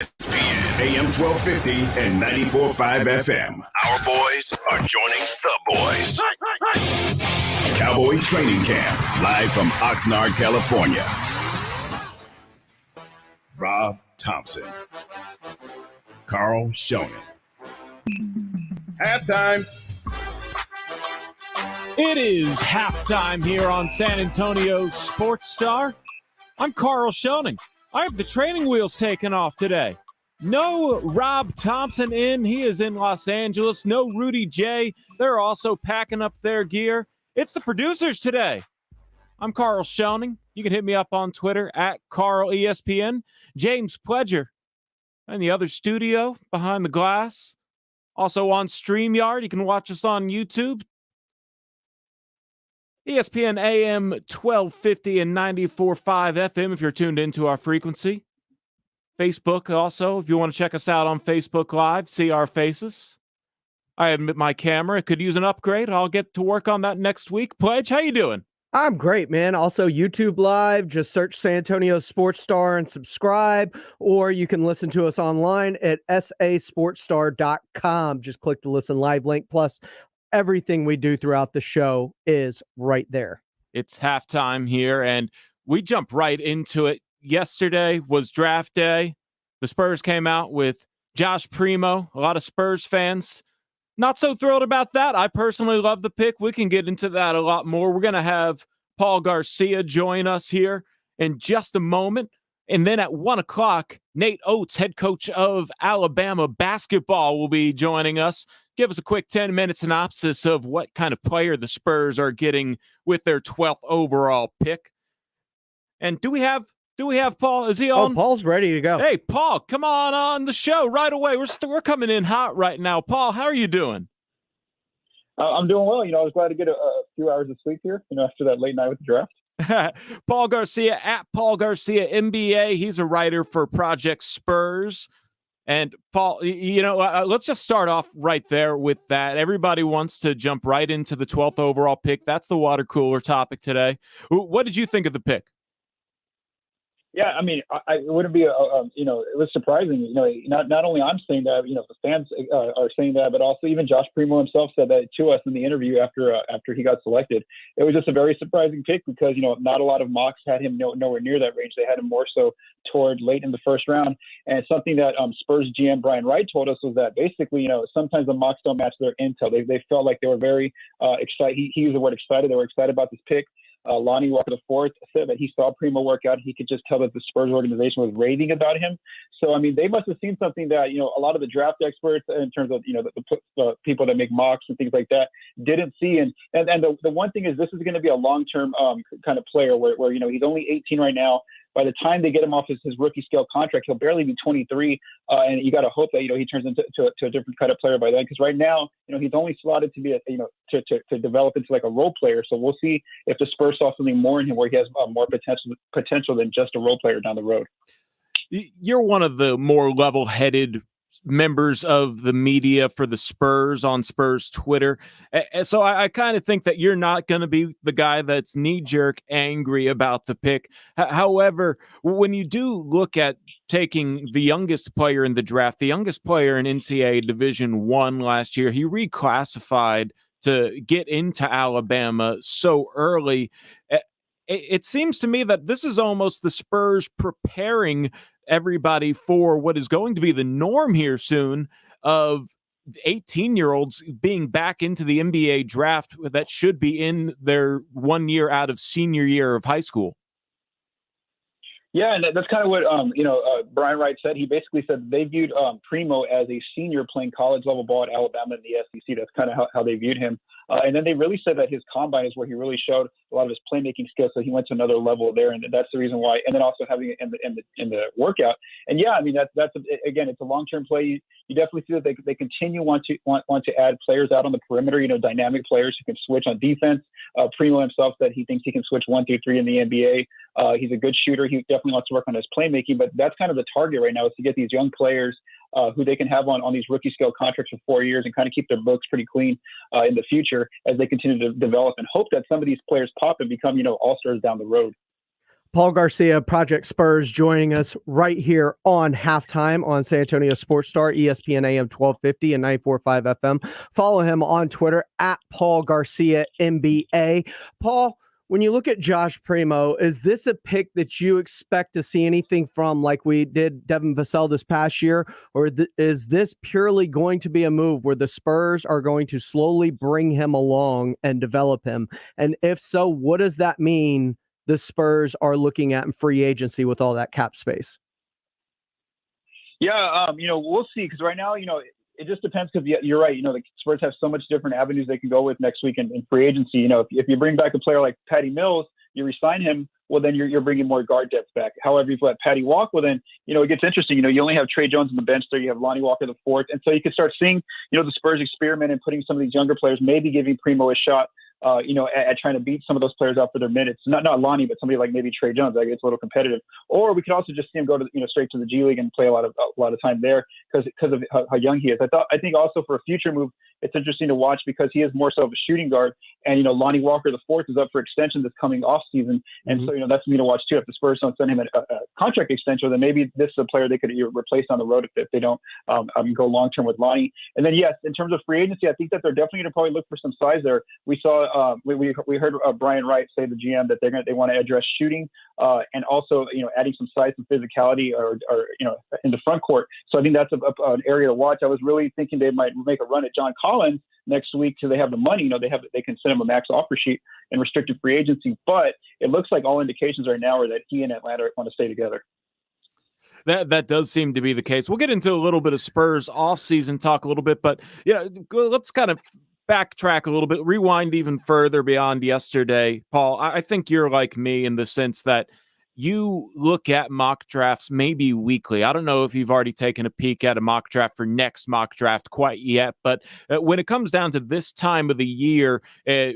ESPN AM 1250 and 94.5 FM. Our boys are joining the boys. Cowboys training camp, live from Oxnard, California. Rob Thompson. Carl Schoening. Halftime. It is halftime here on San Antonio's Sports Star. I'm Carl Schoening. I have the training wheels taken off today. No Rob Thompson in. He is in Los Angeles. No Rudy J. They're also packing up their gear. It's the producers today. I'm Carl Schoening. You can hit me up on Twitter at CarlESPN. James Pledger in the other studio behind the glass. Also on StreamYard. You can watch us on YouTube. ESPN AM 1250 and 94.5 FM if you're tuned into our frequency. Facebook also, if you want to check us out on Facebook Live, see our faces. I admit my camera could use an upgrade. I'll get to work on that next week. Pledge, how you doing? I'm great, man. Also, YouTube Live, just search San Antonio Sports Star and subscribe, or you can listen to us online at sasportstar.com. Just click the listen live link. Plus, everything we do throughout the show is right there. It's halftime here, and we jump right into it. Yesterday was draft day. The Spurs came out with Josh Primo. A lot of Spurs fans not so thrilled about that. I personally love the pick. We can get into that a lot more. We're going to have Paul Garcia join us here in just a moment. And then at 1 o'clock, Nate Oates, head coach of Alabama basketball, will be joining us. Give us a quick 10-minute synopsis of what kind of player the Spurs are getting with their 12th overall pick. And do we have Paul? Is he on? Oh, Paul's ready to go. Hey, Paul, come on the show right away. We're coming in hot right now. Paul, how are you doing? I'm doing well. I was glad to get a few hours of sleep here, after that late night with the draft. Paul Garcia at Paul Garcia NBA. He's a writer for Project Spurs. And Paul, let's just start off right there with that. Everybody wants to jump right into the 12th overall pick. That's the water cooler topic today. What did you think of the pick? Yeah, I mean, it wouldn't be it was surprising. Not only I'm saying that, the fans are saying that, but also even Josh Primo himself said that to us in the interview after he got selected. It was just a very surprising pick because not a lot of mocks had him nowhere near that range. They had him more so toward late in the first round. And something that Spurs GM Brian Wright told us was that basically, sometimes the mocks don't match their intel. They felt like they were very excited. He used the word excited. They were excited about this pick. Lonnie Walker IV said that he saw Primo work out. He could just tell that the Spurs organization was raving about him. So, I mean, they must have seen something that, a lot of the draft experts in terms of, the people that make mocks and things like that didn't see. And the one thing is this is going to be a long-term kind of player where he's only 18 right now. By the time they get him off his rookie scale contract, he'll barely be 23. And you got to hope that, he turns into a different kind of player by then. Because right now, he's only slotted to be, to develop into like a role player. So we'll see if the Spurs saw something more in him where he has more potential than just a role player down the road. You're one of the more level-headed members of the media for the Spurs on Spurs Twitter. So I kind of think that you're not going to be the guy that's knee-jerk angry about the pick. However, when you do look at taking the youngest player in the draft, the youngest player in NCAA Division I last year, he reclassified to get into Alabama so early. It seems to me that this is almost the Spurs preparing everybody for what is going to be the norm here soon of 18-year-olds being back into the NBA draft that should be in their 1 year out of senior year of high school. Yeah, and that's kind of what Brian Wright said. He basically said they viewed Primo as a senior playing college level ball at Alabama in the SEC. That's kind of how they viewed him. And then they really said that his combine is where he really showed a lot of his playmaking skills. So he went to another level there, and that's the reason why. And then also having it in the workout. And yeah, I mean again, it's a long-term play. You definitely see that they continue want to add players out on the perimeter. Dynamic players who can switch on defense. Primo himself said he thinks he can switch 1 through 3 in the NBA. He's a good shooter. He definitely wants to work on his playmaking, but that's kind of the target right now is to get these young players who they can have on these rookie scale contracts for 4 years and kind of keep their books pretty clean in the future as they continue to develop and hope that some of these players pop and become, all-stars down the road. Paul Garcia, Project Spurs, joining us right here on Halftime on San Antonio Sports Star, ESPN AM 1250 and 94.5 FM. Follow him on Twitter at Paul Garcia NBA. Paul, when you look at Josh Primo, is this a pick that you expect to see anything from like we did Devin Vassell this past year? Or is this purely going to be a move where the Spurs are going to slowly bring him along and develop him? And if so, what does that mean the Spurs are looking at in free agency with all that cap space? Yeah, we'll see, because right now, it just depends, because you're right. The Spurs have so much different avenues they can go with next week in free agency. If you bring back a player like Patty Mills, you re-sign him, well, then you're bringing more guard depth back. However, if you let Patty walk, well, then, it gets interesting. You only have Trey Jones on the bench there. You have Lonnie Walker the fourth. And so you can start seeing, the Spurs experiment and putting some of these younger players, maybe giving Primo a shot, at trying to beat some of those players out for their minutes. Not Lonnie, but somebody like maybe Trey Jones. Like, it's a little competitive. Or we could also just see him go to, straight to the G League and play a lot of time there because of how young he is. I think also for a future move, it's interesting to watch because he is more so of a shooting guard. And, Lonnie Walker the fourth is up for extension this coming off season. And so, that's me to watch too. If the Spurs don't send him a contract extension, then maybe this is a player they could replace on the road if they don't go long-term with Lonnie. And then, yes, in terms of free agency, I think that they're definitely going to probably look for some size there. We saw, we heard Brian Wright say, the GM, that they want to address shooting and also, adding some size and physicality or in the front court. So I think that's an area to watch. I was really thinking they might make a run at John Collins next week because they have the money. They can send him a max offer sheet and restricted free agency. But it looks like all indications right now are that he and Atlanta want to stay together. That does seem to be the case. We'll get into a little bit of Spurs offseason talk a little bit, but let's kind of backtrack a little bit, rewind even further beyond yesterday. Paul, I think you're like me in the sense that you look at mock drafts maybe weekly. I don't know if you've already taken a peek at a mock draft for next mock draft quite yet, but when it comes down to this time of the year,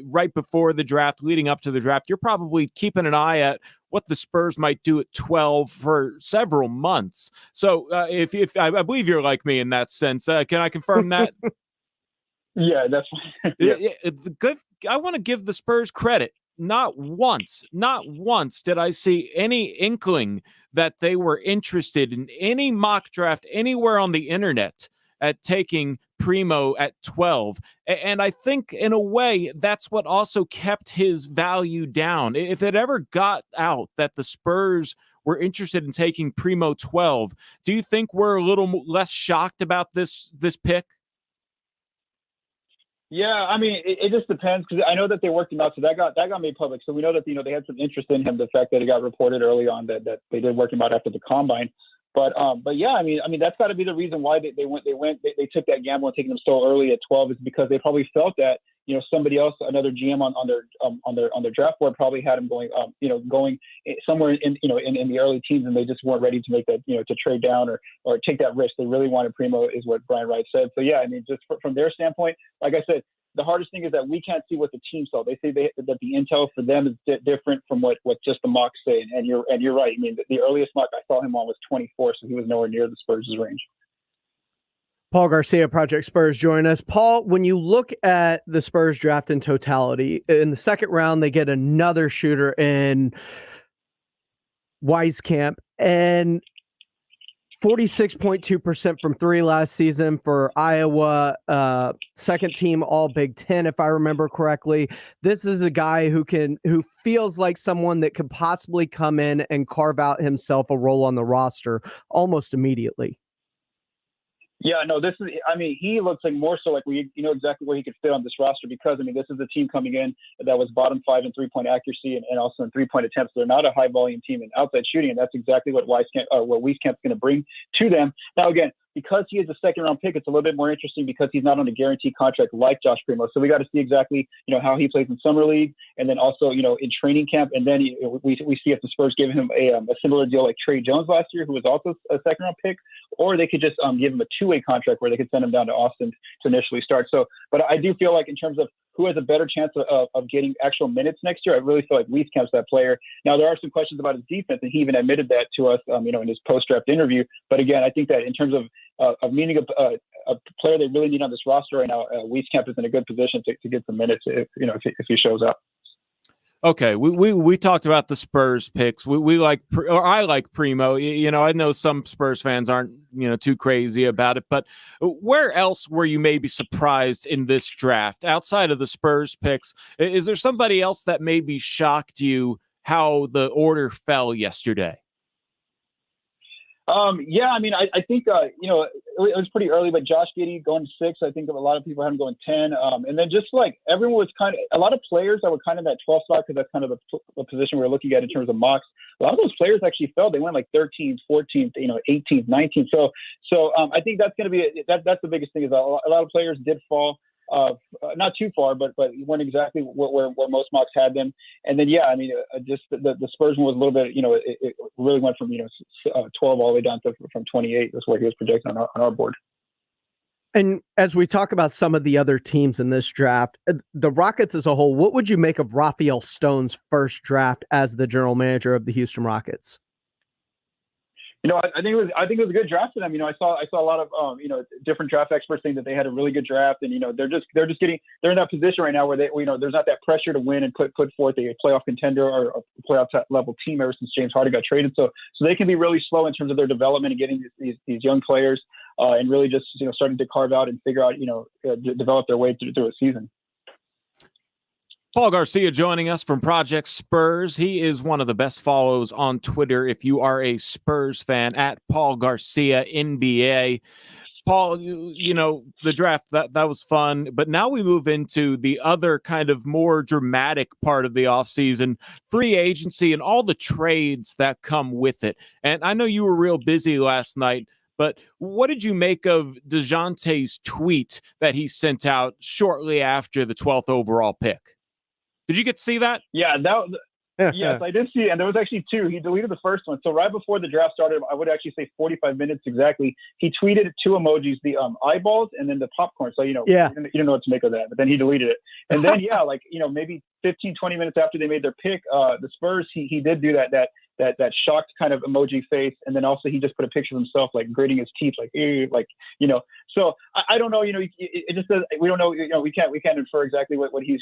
right before the draft, leading up to the draft, you're probably keeping an eye at what the Spurs might do at 12 for several months. So if I believe you're like me in that sense, can I confirm that? Yeah, that's yeah. I want to give the Spurs credit. Not once did I see any inkling that they were interested in any mock draft anywhere on the internet at taking Primo at 12. And I think in a way that's what also kept his value down. If it ever got out that the Spurs were interested in taking Primo 12, do you think we're a little less shocked about this pick? Yeah, I mean, it just depends, because I know that they worked him out, so that got made public. So we know that they had some interest in him. The fact that it got reported early on that they did work him out after the combine, but yeah, I mean that's got to be the reason why they took that gamble and taking him so early at 12 is because they probably felt that somebody else, another GM on their draft board probably had him going going somewhere in the early teens, and they just weren't ready to make that to trade down or take that risk. They really wanted Primo, is what Brian Wright said. So yeah, I mean, just from their standpoint, like I said, the hardest thing is that we can't see what the team saw. They say that the intel for them is different from what just the mocks say. And you're right. I mean, the earliest mock I saw him on was 24, so he was nowhere near the Spurs' range. Paul Garcia, Project Spurs, join us. Paul, when you look at the Spurs draft in totality, in the second round, they get another shooter in Wieskamp, and 46.2% from three last season for Iowa, second team all Big Ten, if I remember correctly. This is a guy who feels like someone that could possibly come in and carve out himself a role on the roster almost immediately. Yeah, no, he looks like more so like exactly where he could fit on this roster, because, this is a team coming in that was bottom 5 in three-point accuracy and also in three-point attempts. They're not a high-volume team in outside shooting, and that's exactly what Wieskamp's going to bring to them. Now, again, because he is a second-round pick, it's a little bit more interesting because he's not on a guaranteed contract like Josh Primo. So we got to see exactly, how he plays in summer league, and then also, in training camp. And then we see if the Spurs give him a similar deal like Trey Jones last year, who was also a second-round pick, or they could just give him a two-way contract where they could send him down to Austin to initially start. So, but I do feel like in terms of who has a better chance of getting actual minutes next year, I really feel like Wieskamp's that player. Now, there are some questions about his defense, and he even admitted that to us, in his post-draft interview. But again, I think that in terms of meaning a player they really need on this roster right now, Wieskamp is in a good position to get some minutes if he shows up. Okay, we talked about the Spurs picks. We like, or I like Primo. I know some Spurs fans aren't too crazy about it, but where else were you maybe surprised in this draft outside of the Spurs picks? Is there somebody else that maybe shocked you how the order fell yesterday? Yeah, I mean, I think, it was pretty early, but Josh Giddey going 6, I think a lot of people had him going 10. And then just like everyone was a lot of players that were kind of that 12 spot, because that's kind of the position we were looking at in terms of mocks. A lot of those players actually fell. They went like 13th, 14th, 18th, 19th. So I think that's going to be, that's the biggest thing is a lot of players did fall. Not too far, but weren't exactly where most mocks had them. And then, yeah, I mean, just the Spurs one was a little bit, it really went from 12 all the way down to from 28. That's where he was projected on our board. And as we talk about some of the other teams in this draft, the Rockets as a whole, what would you make of Raphael Stone's first draft as the general manager of the Houston Rockets? I think it was a good draft for them. I saw a lot of different draft experts saying that they had a really good draft, and they're in that position right now where they there's not that pressure to win and put forth a playoff contender or a playoff level team ever since James Harden got traded. So they can be really slow in terms of their development and getting these young players and really just starting to carve out and figure out develop their way through a season. Paul Garcia joining us from Project Spurs. He is one of the best follows on Twitter if you are a Spurs fan, at Paul Garcia NBA. Paul, the draft, that was fun, but now we move into the other kind of more dramatic part of the offseason, free agency and all the trades that come with it. And I know you were real busy last night, but what did you make of DeJounte's tweet that he sent out shortly after the 12th overall pick? Did you get to see that? Yeah, yes, I did see it. And there was actually 2. He deleted the first one. So right before the draft started, I would actually say 45 minutes exactly, he tweeted 2 emojis, the eyeballs and then the popcorn. So, you don't know what to make of that. But then he deleted it. And then, maybe 15, 20 minutes after they made their pick, the Spurs, he did do that shocked kind of emoji face, and then also he just put a picture of himself like gritting his teeth, So I don't know. It just says we don't know. We can't infer exactly what is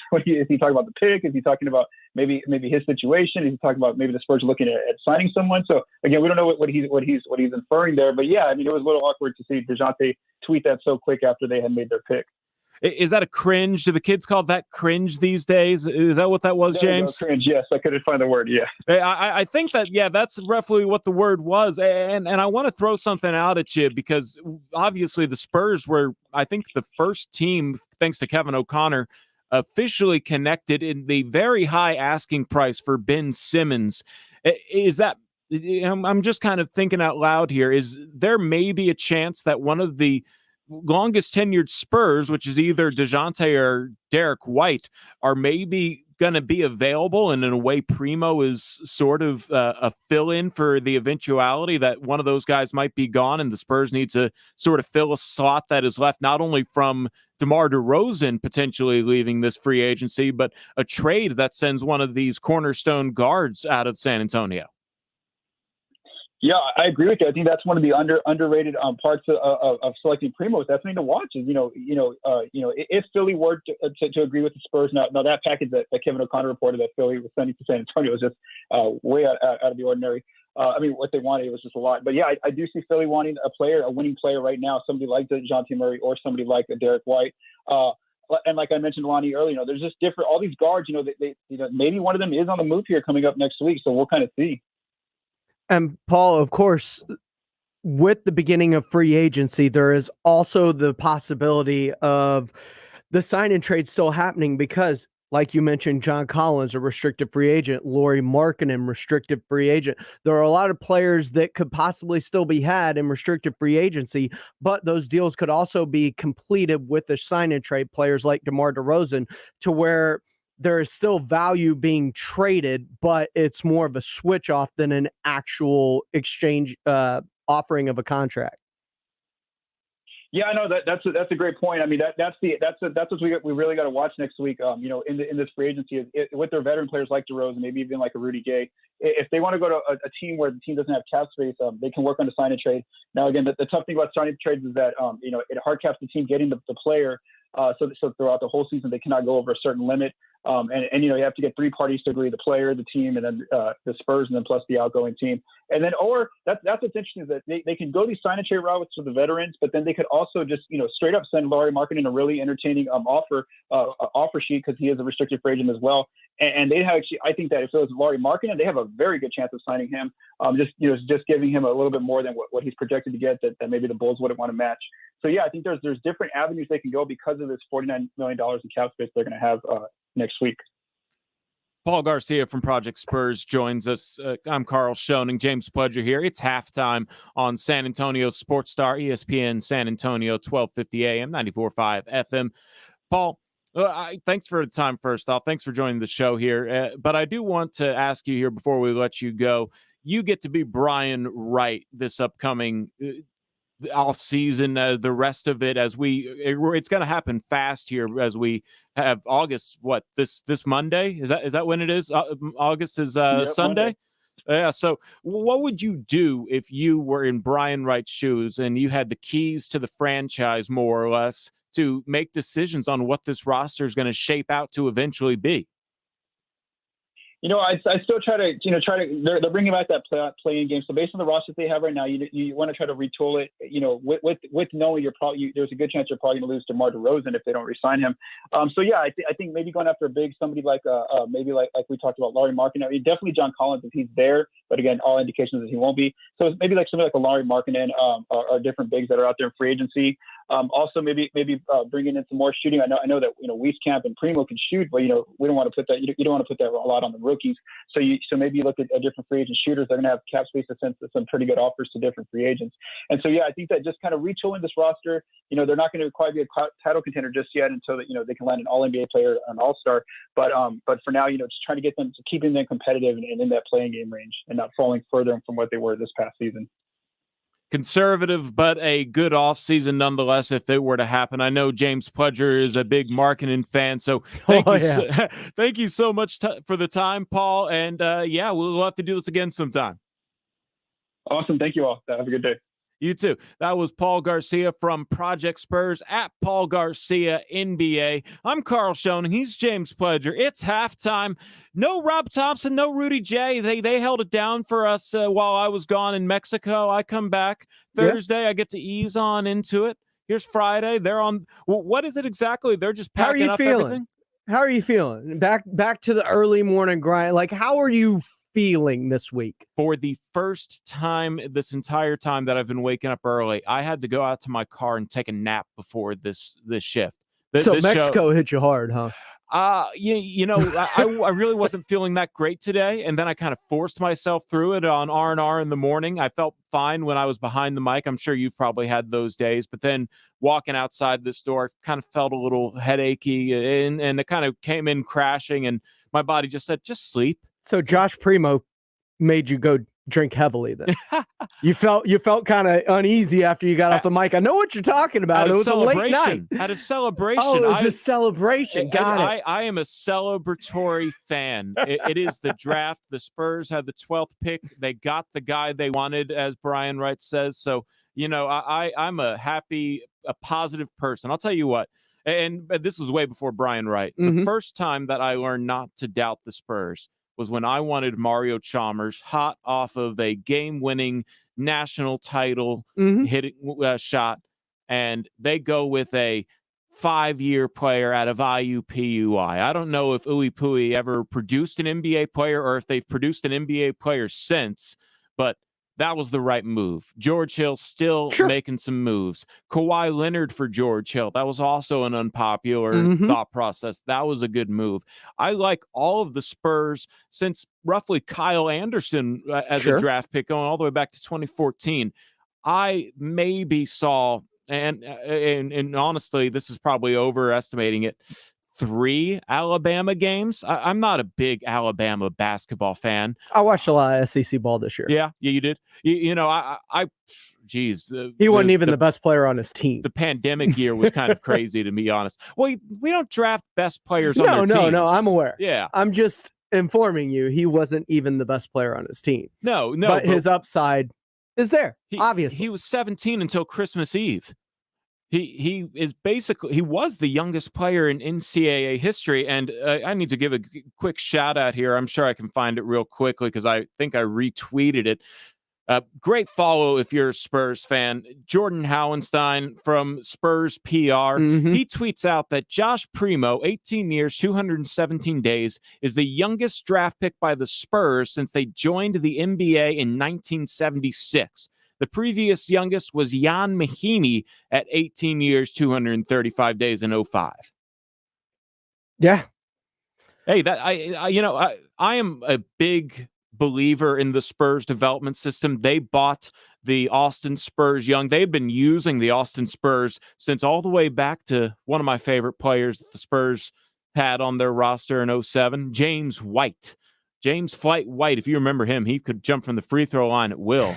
he talking about the pick? Is he talking about maybe his situation? Is he talking about maybe the Spurs looking at signing someone? So again, we don't know what he's inferring there. But yeah, I mean, it was a little awkward to see DeJounte tweet that so quick after they had made their pick. Is that a cringe? Do the kids call that cringe these days? Is that what that was, James? Cringe, yes. I couldn't find the word, yeah. I think that, that's roughly what the word was. And I want to throw something out at you because obviously the Spurs were, I think, the first team, thanks to Kevin O'Connor, officially connected in the very high asking price for Ben Simmons. Is that, I'm just kind of thinking out loud here, is there maybe a chance that one of the longest tenured Spurs, which is either DeJounte or Derek White, are maybe going to be available, and in a way Primo is sort of a fill-in for the eventuality that one of those guys might be gone, and the Spurs need to sort of fill a slot that is left not only from DeMar DeRozan potentially leaving this free agency, but a trade that sends one of these cornerstone guards out of San Antonio. Yeah, I agree with you. I think that's one of the underrated parts of selecting Primo. Is definitely to watch. Is if Philly were to agree with the Spurs, now that package that Kevin O'Connor reported that Philly was sending to San Antonio was just way out of the ordinary. What they wanted was just a lot. But yeah, I do see Philly wanting a winning player right now, somebody like DeJounte Murray or somebody like Derek White. And like I mentioned, Lonnie, earlier, there's just all these guards. They maybe one of them is on the move here coming up next week. So we'll kind of see. And Paul, of course, with the beginning of free agency, there is also the possibility of the sign and trade still happening because, like you mentioned, John Collins, a restricted free agent, Lauri Markkanen, restricted free agent. There are a lot of players that could possibly still be had in restricted free agency, but those deals could also be completed with the sign and trade players like DeMar DeRozan, to where there is still value being traded, but it's more of a switch off than an actual exchange offering of a contract. Yeah, I know that's a great point. I mean, that's what we really got to watch next week. In this free agency, with their veteran players like DeRozan, maybe even like a Rudy Gay. If they want to go to a team where the team doesn't have cap space, they can work on a sign and trade. Now, again, the tough thing about signing trades is that it hard caps the team getting the player. So throughout the whole season, they cannot go over a certain limit. And you have to get 3 parties to agree: the player, the team, and then the Spurs, and then plus the outgoing team. And then, or that's what's interesting, is that they can go these sign and trade routes for the veterans, but then they could also just straight up send Lauri Markkanen a really entertaining offer sheet, because he is a restricted free agent as well. And they have actually, I think that if it was Lauri Markkanen, they have a very good chance of signing him. Just giving him a little bit more than what he's projected to get, that maybe the Bulls wouldn't want to match. So yeah, I think there's different avenues they can go because of this $49 million in cap space they're going to have next week. Paul Garcia from Project Spurs joins us. I'm Carl Schoening, James Pledger here. It's halftime on San Antonio Sports Star, ESPN San Antonio, 1250 AM, 94.5 FM. Paul, thanks for the time first off. Thanks for joining the show here. But I do want to ask you here before we let you go. You get to be Brian Wright this upcoming off season, the rest of it, as it's going to happen fast here as we have August. What, this Monday? Is that when it is? August is Sunday. Yeah. So what would you do if you were in Brian Wright's shoes and you had the keys to the franchise, more or less, to make decisions on what this roster is going to shape out to eventually be? I still try to, they're bringing back that playing game. So based on the rosters they have right now, you want to try to retool it, with knowing there's a good chance you're probably going to lose DeMar DeRozan if they don't re-sign him. So yeah, I think maybe going after a big, somebody like, maybe like we talked about Lauri Markkanen. I mean, definitely John Collins if he's there, but again, all indications is he won't be. So maybe like somebody like a Lauri Markkanen, or different bigs that are out there in free agency. Also maybe bringing in some more shooting. I know that Wieskamp and Primo can shoot, but we don't want to put that. You don't want to put that a lot on the rookies. So maybe you look at different free agent shooters. They're going to have cap space to send some pretty good offers to different free agents. And so yeah, I think that just kind of retooling this roster. They're not going to quite be a title contender just yet until they can land an All NBA player, an All Star. But for now, just trying to get them to keeping them competitive and in that playing game range and not falling further from what they were this past season. Conservative, but a good offseason nonetheless if it were to happen. I know James Pledger is a big Markkanen fan, so thank you so much for the time, Paul. And we'll have to do this again sometime. Awesome. Thank you all. Have a good day. You too. That was Paul Garcia from Project Spurs at Paul Garcia NBA. I'm Carl Schoening. He's James Pledger. It's halftime. No Rob Thompson, no Rudy J. They held it down for us while I was gone in Mexico. I come back Thursday. I get to ease on into it. Here's Friday. They're on. Well, what is it exactly? They're just packing up everything. How are you feeling? Back to the early morning grind. Like, how are you feeling this week? For the first time this entire time that I've been waking up early, I had to go out to my car and take a nap before this shift. So Mexico hit you hard, huh? I really wasn't feeling that great today, and then I kind of forced myself through it on R&R in the morning. I felt fine when I was behind the mic. I'm sure you've probably had those days, but then walking outside the store, kind of felt a little headachy, and it kind of came in crashing, and my body just said, just sleep. So Josh Primo made you go drink heavily then. You felt kind of uneasy after you got off the mic. I know what you're talking about. It was a late night. Out of celebration. Oh, it was a celebration. Got it. I am a celebratory fan. It is the draft. The Spurs had the 12th pick. They got the guy they wanted, as Brian Wright says. So, I'm a happy, a positive person. I'll tell you what. And this was way before Brian Wright. The first time that I learned not to doubt the Spurs was when I wanted Mario Chalmers, hot off of a game-winning national title hitting shot, and they go with a 5-year player out of IUPUI. I don't know if Uipui ever produced an NBA player or if they've produced an NBA player since, but that was the right move. George Hill still making some moves. Kawhi Leonard for George Hill. That was also an unpopular thought process. That was a good move. I like all of the Spurs since roughly Kyle Anderson as a draft pick going all the way back to 2014. I maybe saw, and honestly, this is probably overestimating it, 3 Alabama games. I'm not a big Alabama basketball fan. I watched a lot of SEC ball this year. Yeah, you did. He wasn't even the best player on his team. The pandemic year was kind of crazy, to be honest. Well, we don't draft best players on their teams. No, I'm aware. Yeah. I'm just informing you, he wasn't even the best player on his team. No. But his upside is there, obviously. He was 17 until Christmas Eve. He is basically, he was the youngest player in NCAA history, and I need to give a quick shout out here. I'm sure I can find it real quickly because I think I retweeted it. Great follow if you're a Spurs fan. Jordan Howenstein from Spurs PR. Mhm. He tweets out that Josh Primo, 18 years, 217 days, is the youngest draft pick by the Spurs since they joined the NBA in 1976. The previous youngest was Jan Mahinmi at 18 years, 235 days in 05. Yeah. Hey, that I am a big believer in the Spurs development system. They bought the Austin Spurs young. They've been using the Austin Spurs since all the way back to one of my favorite players that the Spurs had on their roster in 07, James White. James Flight White, if you remember him, he could jump from the free throw line at will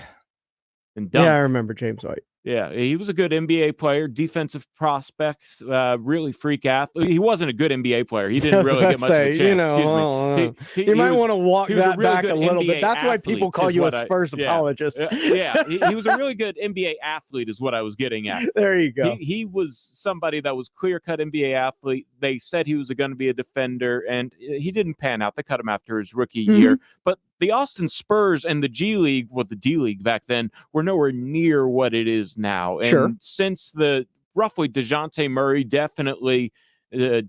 and dunk. Yeah, I remember James White. Yeah, he was a good NBA player, defensive prospect, really freak athlete. He wasn't a good NBA player. He didn't really get much of a chance. You might want to walk that really back a little bit. That's why people call you a Spurs apologist. He was a really good NBA athlete is what I was getting at. There you go. He was somebody that was clear-cut NBA athlete. They said he was going to be a defender, and he didn't pan out. They cut him after his rookie year. But the Austin Spurs and the G League, well, the D League back then, were nowhere near what it is now. And since the roughly DeJounte Murray, definitely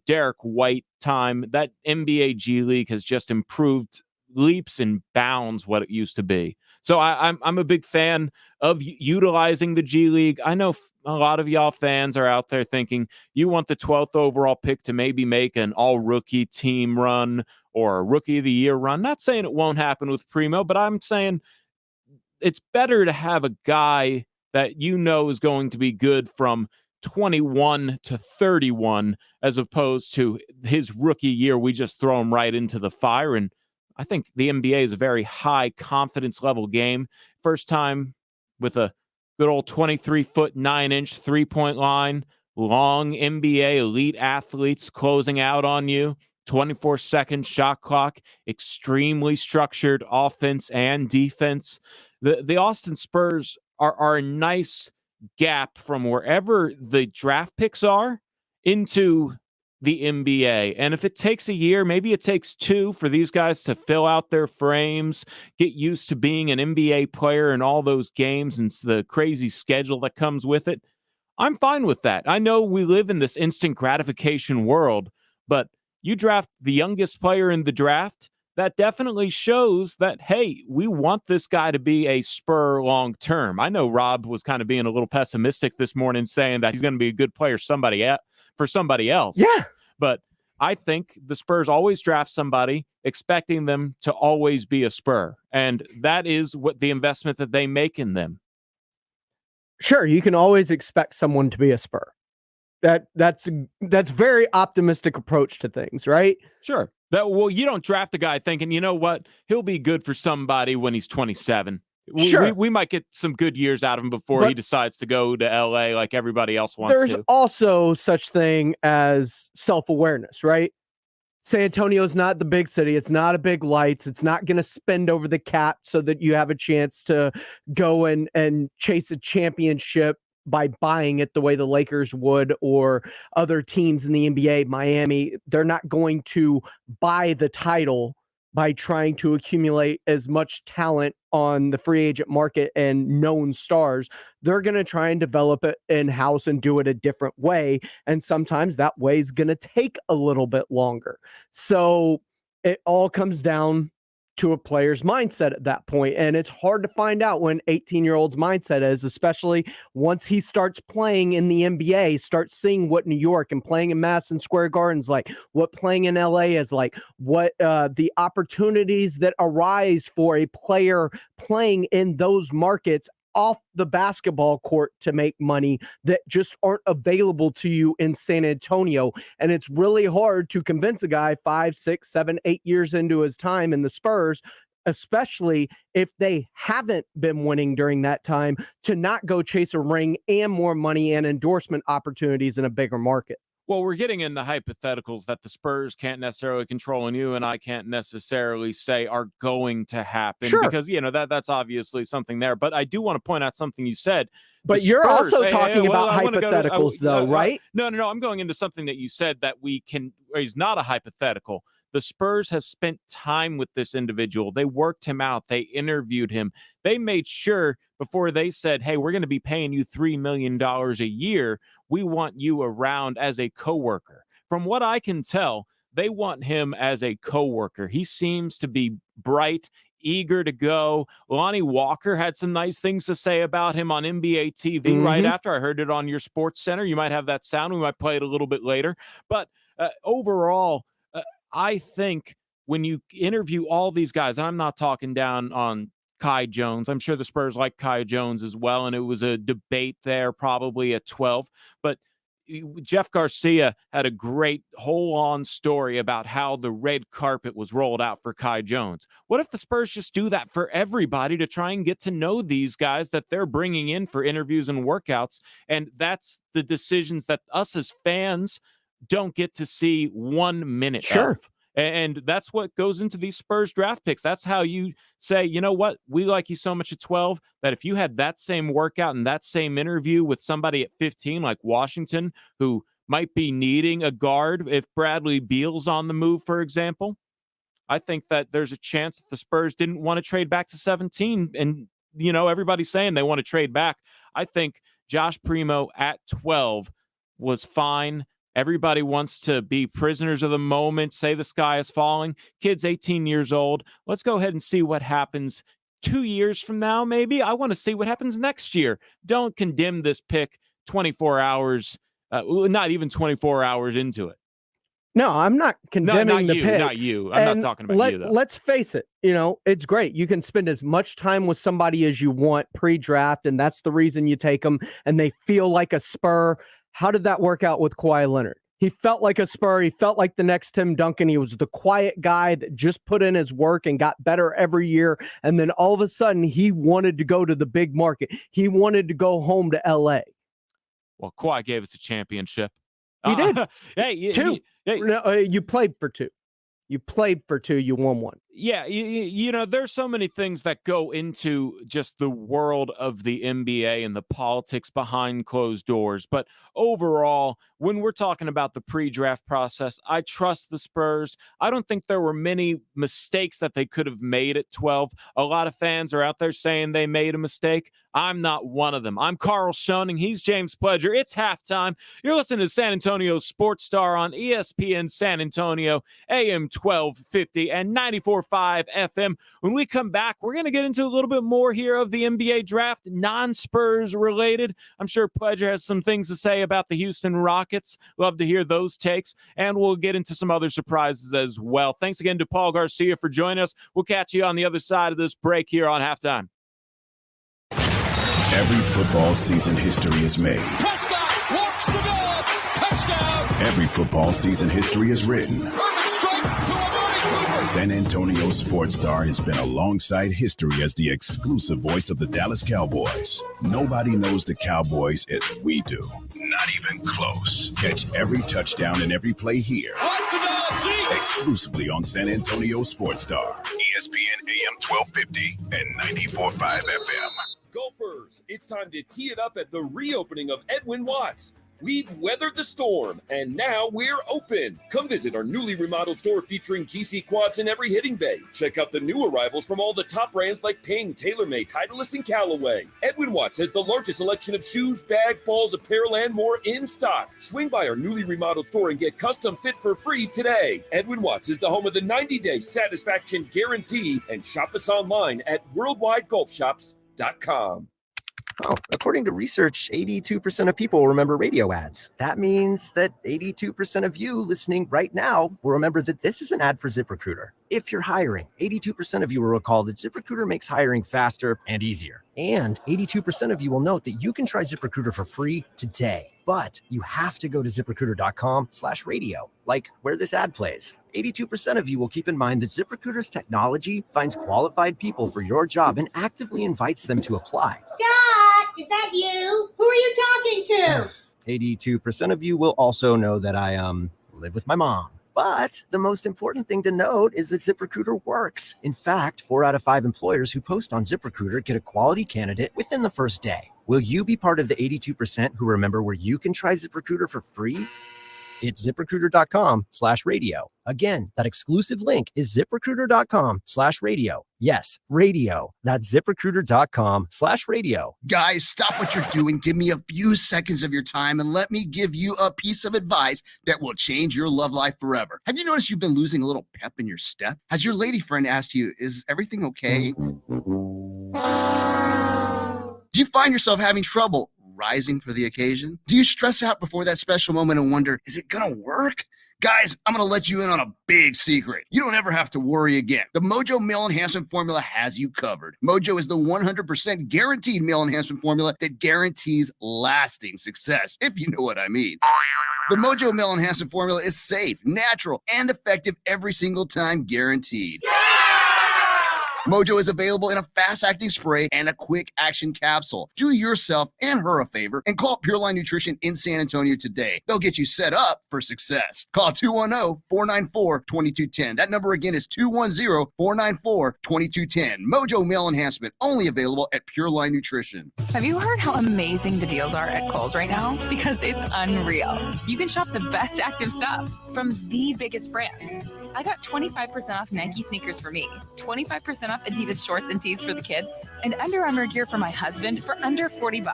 Derek White time, that NBA G League has just improved leaps and bounds what it used to be. So I'm a big fan of utilizing the G League. I know a lot of y'all fans are out there thinking you want the 12th overall pick to maybe make an all-rookie team run or a rookie of the year run. Not saying it won't happen with Primo, but I'm saying it's better to have a guy that you know is going to be good from 21 to 31 as opposed to his rookie year. We just throw him right into the fire. And I think the NBA is a very high confidence level game. First time with a good old 23-foot, 9-inch three-point line, long NBA elite athletes closing out on you, 24-second shot clock, extremely structured offense and defense. The Austin Spurs are a nice gap from wherever the draft picks are into the NBA. And if it takes a year, maybe it takes 2 for these guys to fill out their frames, get used to being an NBA player in all those games and the crazy schedule that comes with it, I'm fine with that. I know we live in this instant gratification world, but you draft the youngest player in the draft, that definitely shows that, hey, we want this guy to be a Spur long term. I know Rob was kind of being a little pessimistic this morning, saying that he's going to be a good player for somebody else. Yeah. But I think the Spurs always draft somebody expecting them to always be a Spur. And that is what the investment that they make in them. Sure, you can always expect someone to be a Spur. That's very optimistic approach to things, right? Sure. Well, you don't draft a guy thinking, you know what, he'll be good for somebody when he's 27. We might get some good years out of him before he decides to go to LA like everybody else wants to. There's also such thing as self-awareness, right? San Antonio's not the big city. It's not a big lights. It's not going to spend over the cap so that you have a chance to go and chase a championship by buying it the way the Lakers would or other teams in the NBA, Miami. They're not going to buy the title by trying to accumulate as much talent on the free agent market and known stars. They're going to try and develop it in-house and do it a different way. And sometimes that way is going to take a little bit longer. So it all comes down to a player's mindset at that point. And it's hard to find out when 18-year-old's mindset is, especially once he starts playing in the NBA, starts seeing what New York and playing in Madison Square Garden's like, what playing in LA is like, what the opportunities that arise for a player playing in those markets off the basketball court to make money that just aren't available to you in San Antonio. And it's really hard to convince a guy 5, 6, 7, 8 years into his time in the Spurs, especially if they haven't been winning during that time, to not go chase a ring and more money and endorsement opportunities in a bigger market. Well, we're getting into hypotheticals that the Spurs can't necessarily control, and you and I can't necessarily say are going to happen because, that's obviously something there. But I do want to point out something you said. But you're also talking about hypotheticals, though, right? No. I'm going into something that you said that is not a hypothetical. The Spurs have spent time with this individual. They worked him out. They interviewed him. They made sure before they said, hey, we're going to be paying you $3 million a year. We want you around as a coworker. From what I can tell, they want him as a coworker. He seems to be bright, eager to go. Lonnie Walker had some nice things to say about him on NBA TV right after. I heard it on your Sports Center. You might have that sound. We might play it a little bit later. But overall, I think when you interview all these guys, and I'm not talking down on Kai Jones. I'm sure the Spurs like Kai Jones as well, and it was a debate there probably at 12. But Jeff Garcia had a great whole-on story about how the red carpet was rolled out for Kai Jones. What if the Spurs just do that for everybody to try and get to know these guys that they're bringing in for interviews and workouts? And that's the decisions that us as fans don't get to see 1 minute of. And that's what goes into these Spurs draft picks. That's how you say, you know what, we like you so much at 12 that if you had that same workout and that same interview with somebody at 15, like Washington, who might be needing a guard if Bradley Beal's on the move, for example, I think that there's a chance that the Spurs didn't want to trade back to 17. And, everybody's saying they want to trade back. I think Josh Primo at 12 was fine. Everybody wants to be prisoners of the moment, say the sky is falling. Kid's 18 years old. Let's go ahead and see what happens 2 years from now, maybe. I want to see what happens next year. Don't condemn this pick 24 hours, not even 24 hours into it. No, I'm not condemning the pick. Not you. I'm not talking about you, though. Let's face it. It's great. You can spend as much time with somebody as you want pre-draft, and that's the reason you take them, and they feel like a Spur. How did that work out with Kawhi Leonard? He felt like a Spur. He felt like the next Tim Duncan. He was the quiet guy that just put in his work and got better every year. And then all of a sudden, he wanted to go to the big market. He wanted to go home to L.A. Well, Kawhi gave us a championship. He did. Two. You played for two. You played for two. You won one. Yeah, there's so many things that go into just the world of the NBA and the politics behind closed doors. But overall, when we're talking about the pre-draft process, I trust the Spurs. I don't think there were many mistakes that they could have made at 12. A lot of fans are out there saying they made a mistake. I'm not one of them. I'm Carl Schoening. He's James Pledger. It's halftime. You're listening to San Antonio Sports Star on ESPN San Antonio, AM 1250 and 94.5 FM. When we come back, we're going to get into a little bit more here of the NBA draft, non-Spurs related. I'm sure Pledger has some things to say about the Houston Rockets. Love to hear those takes, and we'll get into some other surprises as well. Thanks again to Paul Garcia for joining us. We'll catch you on the other side of this break here on Halftime. Every football season history is made. Prescott walks the dog. Touchdown. Every football season history is written. Perfect strike to Amari Cooper. San Antonio Sports Star has been alongside history as the exclusive voice of the Dallas Cowboys. Nobody knows the Cowboys as we do. Not even close. Catch every touchdown and every play here. Exclusively on San Antonio Sports Star. ESPN AM 1250 and 94.5 FM. Golfers, it's time to tee it up at the reopening of Edwin Watts. We've weathered the storm, and now we're open. Come visit our newly remodeled store featuring GC quads in every hitting bay. Check out the new arrivals from all the top brands like Ping, TaylorMade, Titleist, and Callaway. Edwin Watts has the largest selection of shoes, bags, balls, apparel, and more in stock. Swing by our newly remodeled store and get custom fit for free today. Edwin Watts is the home of the 90-day satisfaction guarantee, and shop us online at worldwidegolfshops.com. Oh, according to research, 82% of people remember radio ads. That means that 82% of you listening right now will remember that this is an ad for ZipRecruiter. If you're hiring, 82% of you will recall that ZipRecruiter makes hiring faster and easier. And 82% of you will note that you can try ZipRecruiter for free today. But you have to go to ZipRecruiter.com/radio, like where this ad plays. 82% of you will keep in mind that ZipRecruiter's technology finds qualified people for your job and actively invites them to apply. Scott, is that you? Who are you talking to? 82% of you will also know that I live with my mom. But the most important thing to note is that ZipRecruiter works. In fact, 4 out of 5 employers who post on ZipRecruiter get a quality candidate within the first day. Will you be part of the 82% who remember where you can try ZipRecruiter for free? It's ZipRecruiter.com/radio. Again, that exclusive link is ZipRecruiter.com/radio. Yes, radio. That's ZipRecruiter.com/radio. Guys, stop what you're doing. Give me a few seconds of your time and let me give you a piece of advice that will change your love life forever. Have you noticed you've been losing a little pep in your step? Has your lady friend asked you, is everything okay? Do you find yourself having trouble rising for the occasion? Do you stress out before that special moment and wonder, is it gonna work? Guys, I'm gonna let you in on a big secret. You don't ever have to worry again. The Mojo Male Enhancement Formula has you covered. Mojo is the 100% guaranteed male enhancement formula that guarantees lasting success, if you know what I mean. The Mojo Male Enhancement Formula is safe, natural, and effective every single time, guaranteed. Mojo is available in a fast-acting spray and a quick-action capsule. Do yourself and her a favor and call Pure Line Nutrition in San Antonio today. They'll get you set up for success. Call 210-494-2210. That number again is 210-494-2210. Mojo Male Enhancement, only available at Pure Line Nutrition. Have you heard how amazing the deals are at Kohl's right now? Because it's unreal. You can shop the best active stuff from the biggest brands. I got 25% off Nike sneakers for me, 25% off Adidas shorts and tees for the kids, and Under Armour gear for my husband for under $40.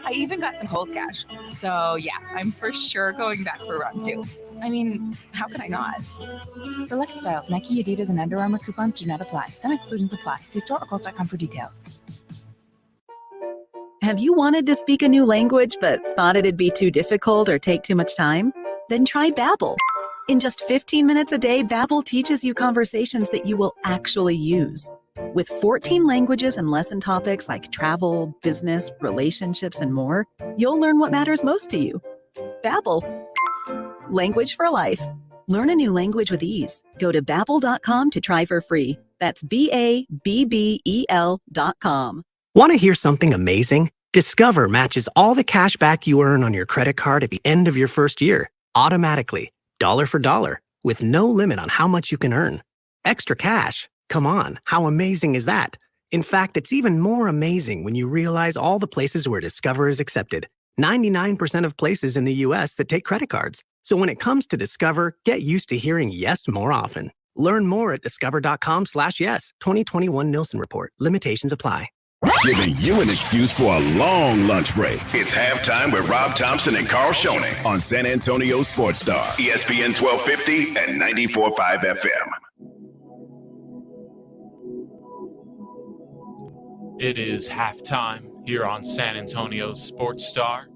I even got some Kohl's cash. So yeah, I'm for sure going back for round 2. I mean, how can I not? Select styles, Nike, Adidas, and Under Armour coupons do not apply. Some exclusions apply. See store or Kohl's.com for details. Have you wanted to speak a new language but thought it'd be too difficult or take too much time? Then try Babbel. In just 15 minutes a day, Babbel teaches you conversations that you will actually use. With 14 languages and lesson topics like travel, business, relationships, and more, you'll learn what matters most to you. Babbel. Language for life. Learn a new language with ease. Go to Babbel.com to try for free. That's BABBEL.com. Want to hear something amazing? Discover matches all the cash back you earn on your credit card at the end of your first year, automatically, dollar for dollar, with no limit on how much you can earn. Extra cash? Come on, how amazing is that? In fact, it's even more amazing when you realize all the places where Discover is accepted. 99% of places in the US that take credit cards. So when it comes to Discover, get used to hearing yes more often. Learn more at discover.com/yes. 2021 Nielsen Report. Limitations apply. Giving you an excuse for a long lunch break. It's halftime with Rob Thompson and Carl Schoening on San Antonio Sports Star, ESPN 1250 and 94.5 FM. It is halftime here on San Antonio Sports Star,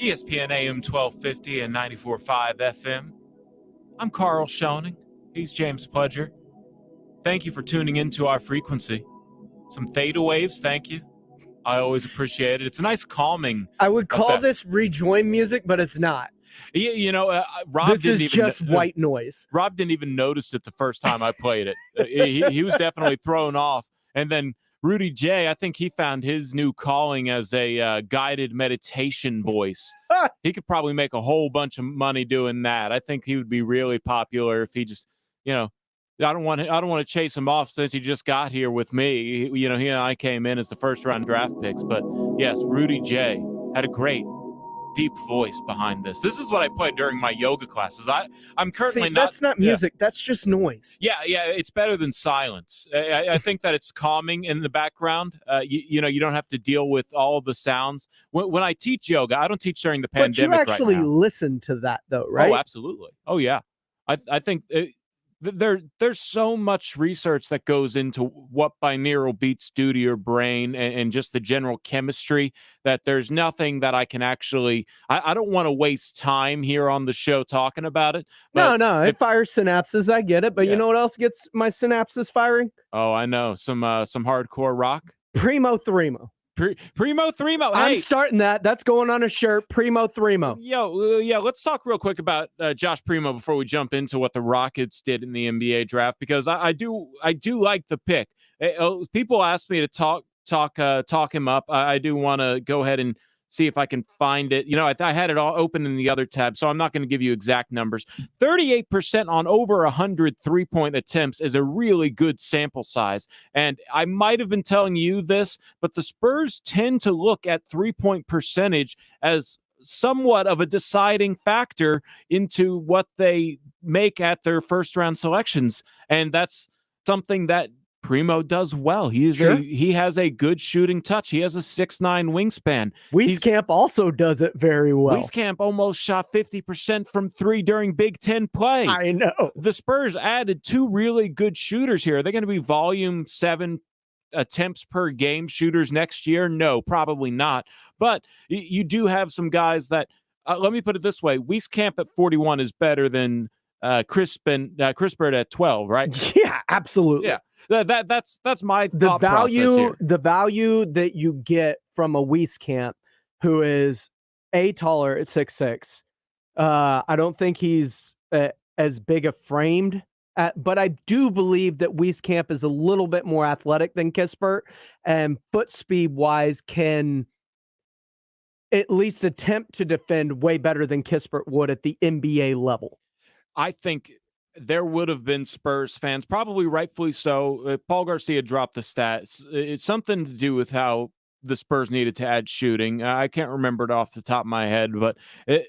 ESPN AM 1250 and 94.5 FM. I'm Carl Schoening. He's James Pledger. Thank you for tuning into our frequency. Some theta waves, thank you. I always appreciate it. It's a nice calming. I would call effect. This rejoin music, but it's not. Rob this didn't is even, just white noise. Rob didn't even notice it the first time I played it. He was definitely thrown off. And then Rudy J, I think he found his new calling as a guided meditation voice. He could probably make a whole bunch of money doing that. I think he would be really popular if he just, I don't want to chase him off since he just got here with me. He and I came in as the first round draft picks. But yes, Rudy J had a great, deep voice behind this. This is what I played during my yoga classes. I'm currently not. That's not music. That's just noise. Yeah, it's better than silence. I think that it's calming in the background. You don't have to deal with all of the sounds. When I teach yoga, I don't teach during the pandemic. But you actually right now. listen to that, though, right? Oh, absolutely. Oh, yeah. I think. There's so much research that goes into what binaural beats do to your brain and just the general chemistry that there's nothing that I can actually I don't want to waste time here on the show talking about it. No, it fires synapses. I get it. But You know what else gets my synapses firing? Oh, I know. Some hardcore rock. Primo Thrimo. Primo Thrimo. I'm starting that. That's going on a shirt. Primo Thrimo. Let's talk real quick about Josh Primo before we jump into what the Rockets did in the NBA draft, because I do like the pick. People ask me to talk him up. I do want to go ahead and see if I can find it. I had it all open in the other tab, so I'm not going to give you exact numbers. 38% on over 100 3-point attempts is a really good sample size. And I might have been telling you this, but the Spurs tend to look at 3-point percentage as somewhat of a deciding factor into what they make at their first round selections. And that's something that Primo does well. He has a good shooting touch. He has a 6'9" wingspan. Wieskamp also does it very well. Wieskamp almost shot 50% from 3 during Big Ten play. I know. The Spurs added 2 really good shooters here. Are they going to be volume 7 attempts per game shooters next year? No, probably not. But you do have some guys that, let me put it this way, Wieskamp at 41 is better than Crispert at 12, right? Yeah, absolutely. Yeah. That's my thought process here. The value that you get from a Wieskamp, who is taller at 6'6". I don't think he's as big a framed, but I do believe that Wieskamp is a little bit more athletic than Kispert, and foot speed wise can at least attempt to defend way better than Kispert would at the NBA level. I think there would have been Spurs fans, probably rightfully so. Paul Garcia dropped the stats. It's something to do with how the Spurs needed to add shooting. I can't remember it off the top of my head, but it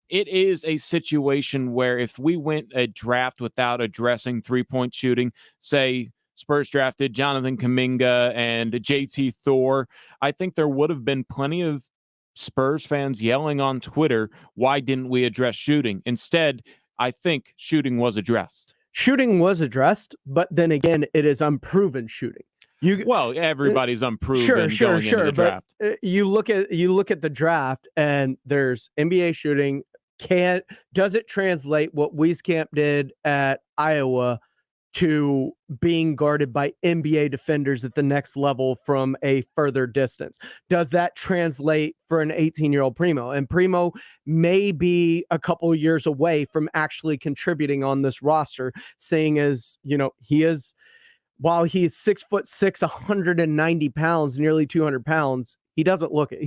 is a situation where if we went a draft without addressing 3-point shooting, say Spurs drafted Jonathan Kuminga and JT Thor, I think there would have been plenty of Spurs fans yelling on Twitter, why didn't we address shooting? Instead, I think shooting was addressed. Shooting was addressed, but then again, it is unproven shooting. Everybody's unproven going into the draft. But you look at the draft, and there's NBA shooting. Does it translate what Wieskamp did at Iowa to being guarded by NBA defenders at the next level from a further distance? Does that translate for an 18-year-old Primo? And Primo may be a couple of years away from actually contributing on this roster, seeing as, while he's 6'6", 190 pounds, nearly 200 pounds, he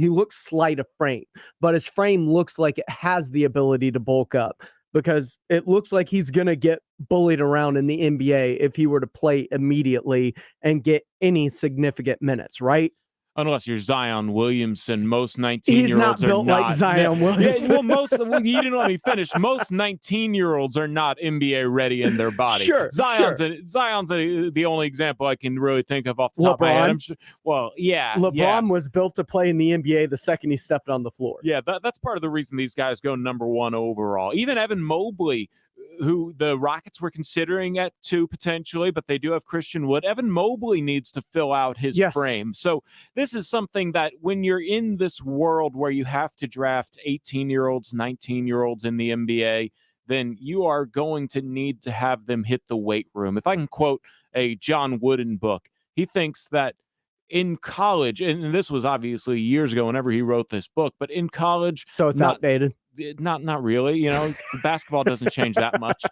looks slight of frame, but his frame looks like it has the ability to bulk up, because it looks like he's going to get bullied around in the NBA if he were to play immediately and get any significant minutes, right? Unless you're Zion Williamson, most 19-year-olds He's not built like Zion Williamson. You didn't let me finish. Most 19-year-olds are not NBA ready in their body. Zion's the only example I can really think of off the top of my head. LeBron was built to play in the NBA the second he stepped on the floor. Yeah, that's part of the reason these guys go number 1 overall. Even Evan Mobley, who the Rockets were considering at 2 potentially, but they do have Christian Wood. Evan Mobley needs to fill out his frame. So this is something that when you're in this world where you have to draft 18-year-olds, 19-year-olds in the NBA, then you are going to need to have them hit the weight room. If I can quote a John Wooden book, he thinks that in college, and this was obviously years ago whenever he wrote this book, but in college... So it's outdated. Not really, basketball doesn't change that much,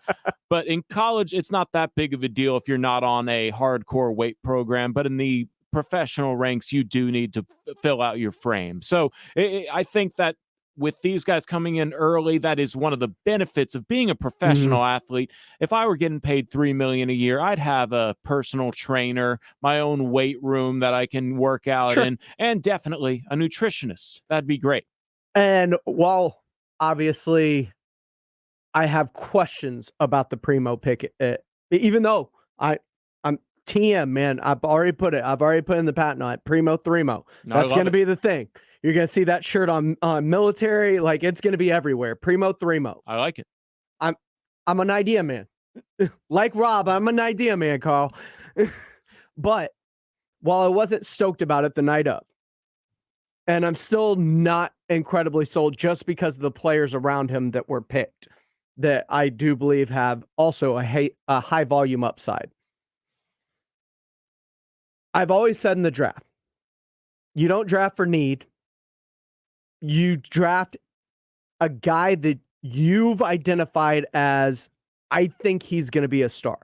but in college, it's not that big of a deal if you're not on a hardcore weight program, but in the professional ranks, you do need to fill out your frame. So I think that with these guys coming in early, that is one of the benefits of being a professional athlete. If I were getting paid $3 million a year, I'd have a personal trainer, my own weight room that I can work out in, and definitely a nutritionist. That'd be great. And while obviously I have questions about the Primo pick, even though I'm TM, man, I've already put in the patent on it. Primo Thrimo. That's going to be the thing. You're going to see that shirt on military. Like, it's going to be everywhere. Primo Thrimo. I like it. I'm an idea man. Like Rob, I'm an idea man, Carl. But while I wasn't stoked about it the night up, and I'm still not incredibly sold just because of the players around him that were picked, that I do believe have also a high volume upside. I've always said in the draft, you don't draft for need. You draft a guy that you've identified as, I think he's going to be a star.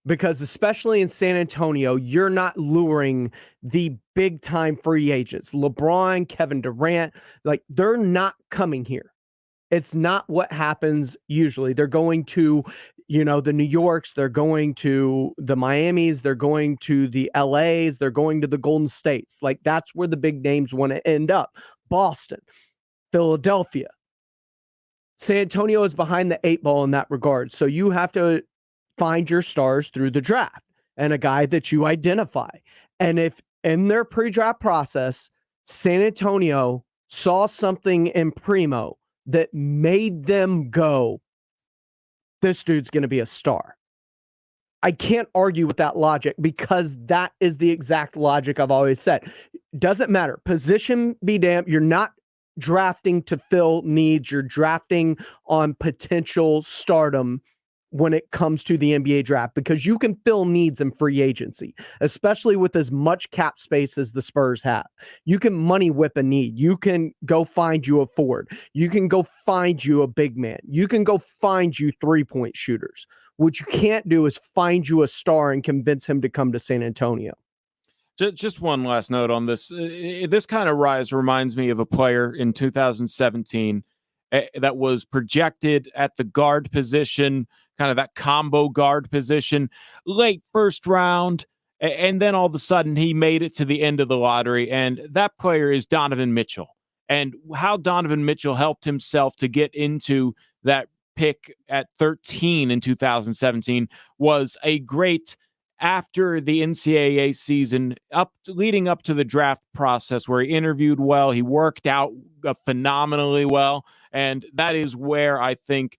because especially in San Antonio, you're not luring the big time free agents. LeBron, Kevin Durant, like they're not coming here. It's not what happens usually. They're going to, the New Yorks, they're going to the Miamis, they're going to the LAs, they're going to the Golden States. Like that's where the big names want to end up. Boston, Philadelphia. San Antonio is behind the 8 ball in that regard. So you have to find your stars through the draft and a guy that you identify. And if in their pre-draft process, San Antonio saw something in Primo that made them go, this dude's going to be a star. I can't argue with that logic because that is the exact logic I've always said. Doesn't matter. Position be damned. You're not drafting to fill needs. You're drafting on potential stardom when it comes to the NBA draft, because you can fill needs in free agency, especially with as much cap space as the Spurs have. You can money whip a need. You can go find you a forward. You can go find you a big man. You can go find you 3-point shooters. What you can't do is find you a star and convince him to come to San Antonio. Just one last note on this. This kind of rise reminds me of a player in 2017 that was projected at the guard position, kind of that combo guard position, late first round, and then all of a sudden he made it to the end of the lottery, and that player is Donovan Mitchell. And how Donovan Mitchell helped himself to get into that pick at 13 in 2017 was a great, after the NCAA season, leading up to the draft process, where he interviewed well, he worked out phenomenally well, and that is where I think,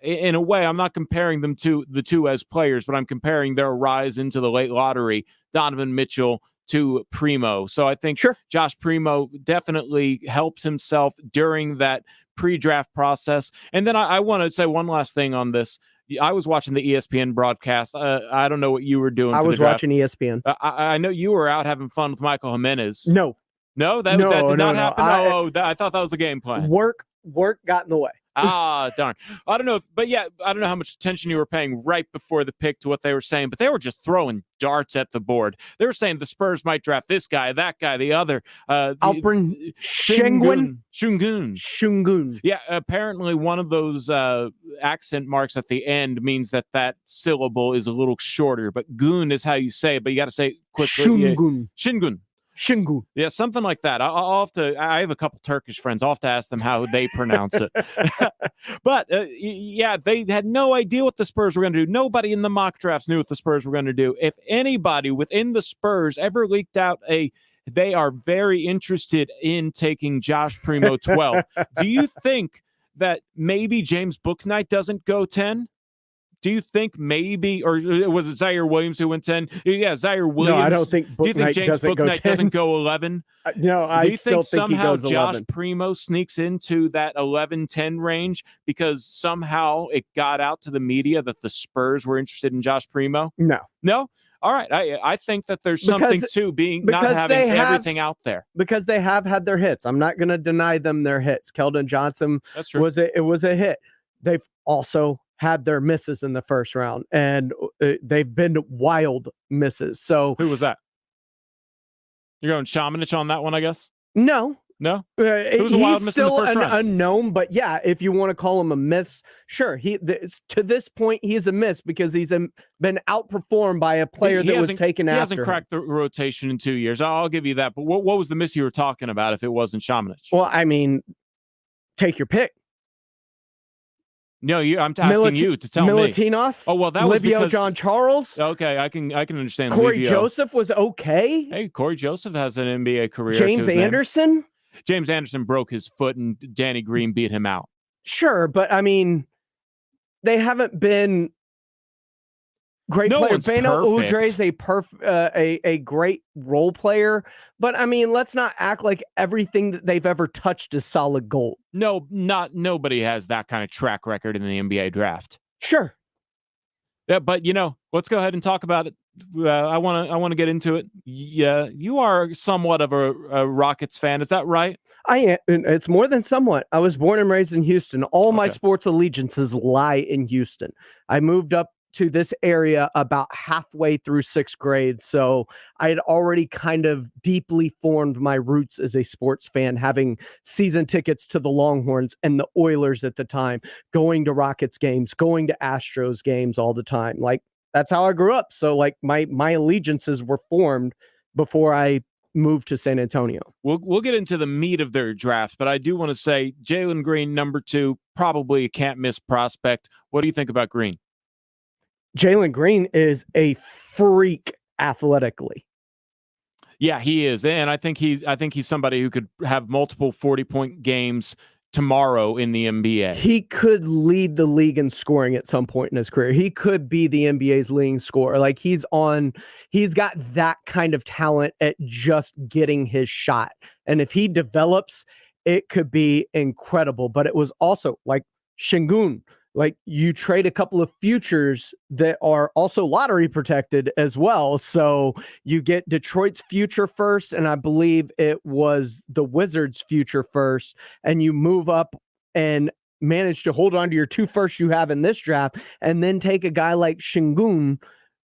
in a way, I'm not comparing them to the two as players, but I'm comparing their rise into the late lottery, Donovan Mitchell to Primo. So I think Josh Primo definitely helped himself during that pre-draft process. And then I want to say one last thing on this. I was watching the ESPN broadcast. I don't know what you were doing. I was watching ESPN. I know you were out having fun with Michael Jimenez. No, that did not happen. I thought that was the game plan. Work got in the way. Darn. I don't know, I don't know how much attention you were paying right before the pick to what they were saying, but they were just throwing darts at the board. They were saying the Spurs might draft this guy, that guy, the other. Alperen Şengün. Yeah, apparently one of those accent marks at the end means that syllable is a little shorter, but goon is how you say it, but you got to say it quickly. Şengün. Şengün. Yeah, something like that. I'll have to. I have a couple Turkish friends. I'll have to ask them how they pronounce it. But they had no idea what the Spurs were going to do. Nobody in the mock drafts knew what the Spurs were going to do. If anybody within the Spurs ever leaked out they are very interested in taking Josh Primo 12. Do you think that maybe James Bouknight doesn't go 10? Do you think maybe, or was it Zaire Williams who went 10? Yeah, Zaire Williams. No, I don't think Do you think James Bouknight doesn't go 11? No, I Do you still think he goes 11. Josh Primo sneaks into that 11-10 range because somehow it got out to the media that the Spurs were interested in Josh Primo? No? All right. I think that there's something to not having everything out there. Because they have had their hits. I'm not going to deny them their hits. Keldon Johnson was a hit. They've also had their misses in the first round, and they've been wild misses. So who was that? You're going Šamanić on that one, I guess? No. He's still an unknown, but yeah, if you want to call him a miss, sure. To this point, he's a miss because he's been outperformed by a player that was taken after him. He hasn't cracked the rotation in 2 years. I'll give you that. But what was the miss you were talking about if it wasn't Šamanić? Well, I mean, take your pick. No, I'm asking you to tell me. Milutinov? Oh, well, that was Livio because John Charles? Okay, I can understand. Corey Livio. Joseph was okay. Hey, Corey Joseph has an NBA career. James Anderson? James Anderson broke his foot and Danny Green beat him out. Sure, but I mean, they haven't been great players. Beno Udrih is a great role player, but I mean, let's not act like everything that they've ever touched is solid gold. No, nobody has that kind of track record in the NBA draft. Sure. Yeah, but let's go ahead and talk about it. I want to get into it. Yeah, you are somewhat of a Rockets fan, is that right? I am. It's more than somewhat. I was born and raised in Houston. All my sports allegiances lie in Houston. I moved up to this area about halfway through 6th grade. So I had already kind of deeply formed my roots as a sports fan, having season tickets to the Longhorns and the Oilers at the time, going to Rockets games, going to Astros games all the time. Like, that's how I grew up. So like my allegiances were formed before I moved to San Antonio. We'll get into the meat of their draft, but I do want to say Jalen Green, number 2, probably a can't miss prospect. What do you think about Green? Jalen Green is a freak athletically. Yeah, he is. And I think he's somebody who could have multiple 40-point games tomorrow in the NBA. He could lead the league in scoring at some point in his career. He could be the NBA's leading scorer. Like, he's got that kind of talent at just getting his shot. And if he develops, it could be incredible. But it was also like Şengün. Like, you trade a couple of futures that are also lottery protected as well. So you get Detroit's future first, and I believe it was the Wizards' future first, and you move up and manage to hold on to your 2 firsts you have in this draft, and then take a guy like Şengün,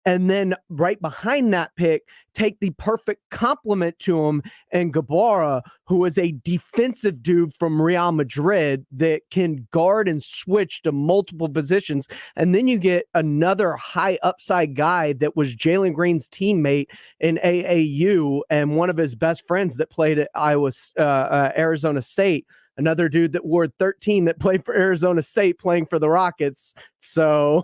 and then right behind that pick, take the perfect complement to him and Gabara, who is a defensive dude from Real Madrid that can guard and switch to multiple positions. And then you get another high upside guy that was Jalen Green's teammate in AAU and one of his best friends that played at Arizona State. Another dude that wore 13 that played for Arizona State playing for the Rockets. So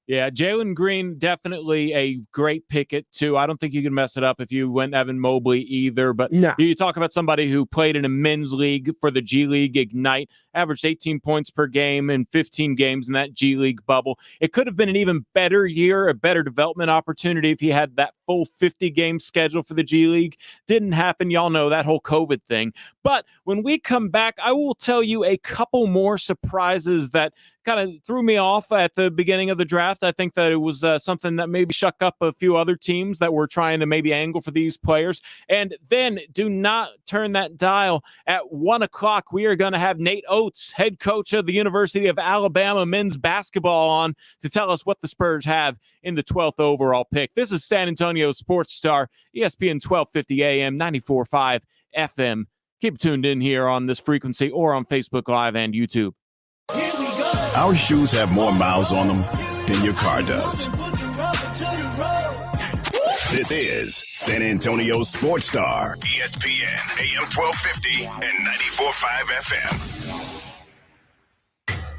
yeah, Jalen Green, definitely a great pick at 2. I don't think you can mess it up if you went Evan Mobley either. But no. You talk about somebody who played in a men's league for the G League Ignite, averaged 18 points per game in 15 games in that G League bubble. It could have been an even better year, a better development opportunity if he had that full 50-game schedule for the G League. Didn't happen. Y'all know that whole COVID thing. But when we come back, I will tell you a couple more surprises that kind of threw me off at the beginning of the draft. I think that it was something that maybe shook up a few other teams that were trying to maybe angle for these players. And then do not turn that dial. At 1 o'clock, we are going to have Nate Oates, head coach of the University of Alabama men's basketball, on to tell us what the Spurs have in the 12th overall pick. This is San Antonio Sports Star, ESPN 1250 AM, 94.5 FM. Keep tuned in here on this frequency or on Facebook Live and YouTube. Our shoes have more miles on them than your car does. This is San Antonio Sports Star, ESPN AM 1250 and 94.5 FM.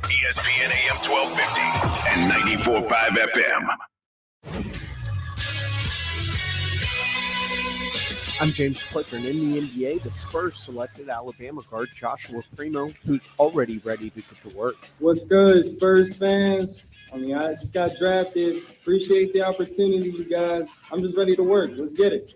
ESPN AM 1250 and 94.5 FM. I'm James Pletcher, and in the NBA, the Spurs selected Alabama guard Joshua Primo, who's already ready to get to work. What's good, Spurs fans? I mean, I just got drafted. Appreciate the opportunity, you guys. I'm just ready to work. Let's get it.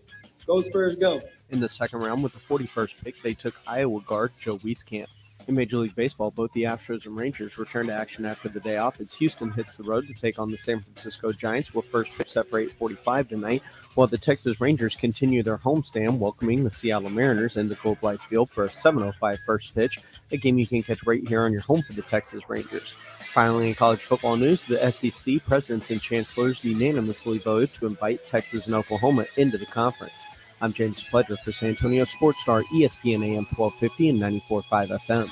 Go Spurs, go. In the second round, with the 41st pick, they took Iowa guard Joe Wieskamp. In Major League Baseball, both the Astros and Rangers return to action after the day off as Houston hits the road to take on the San Francisco Giants, with first pitch set for 8:45 tonight, while the Texas Rangers continue their homestand, welcoming the Seattle Mariners into Globe Life Field for a 7:05 first pitch, a game you can catch right here on your home for the Texas Rangers. Finally, in college football news, the SEC presidents and chancellors unanimously voted to invite Texas and Oklahoma into the conference. I'm James Pledger for San Antonio Sports Star, ESPN AM 1250 and 94.5 FM.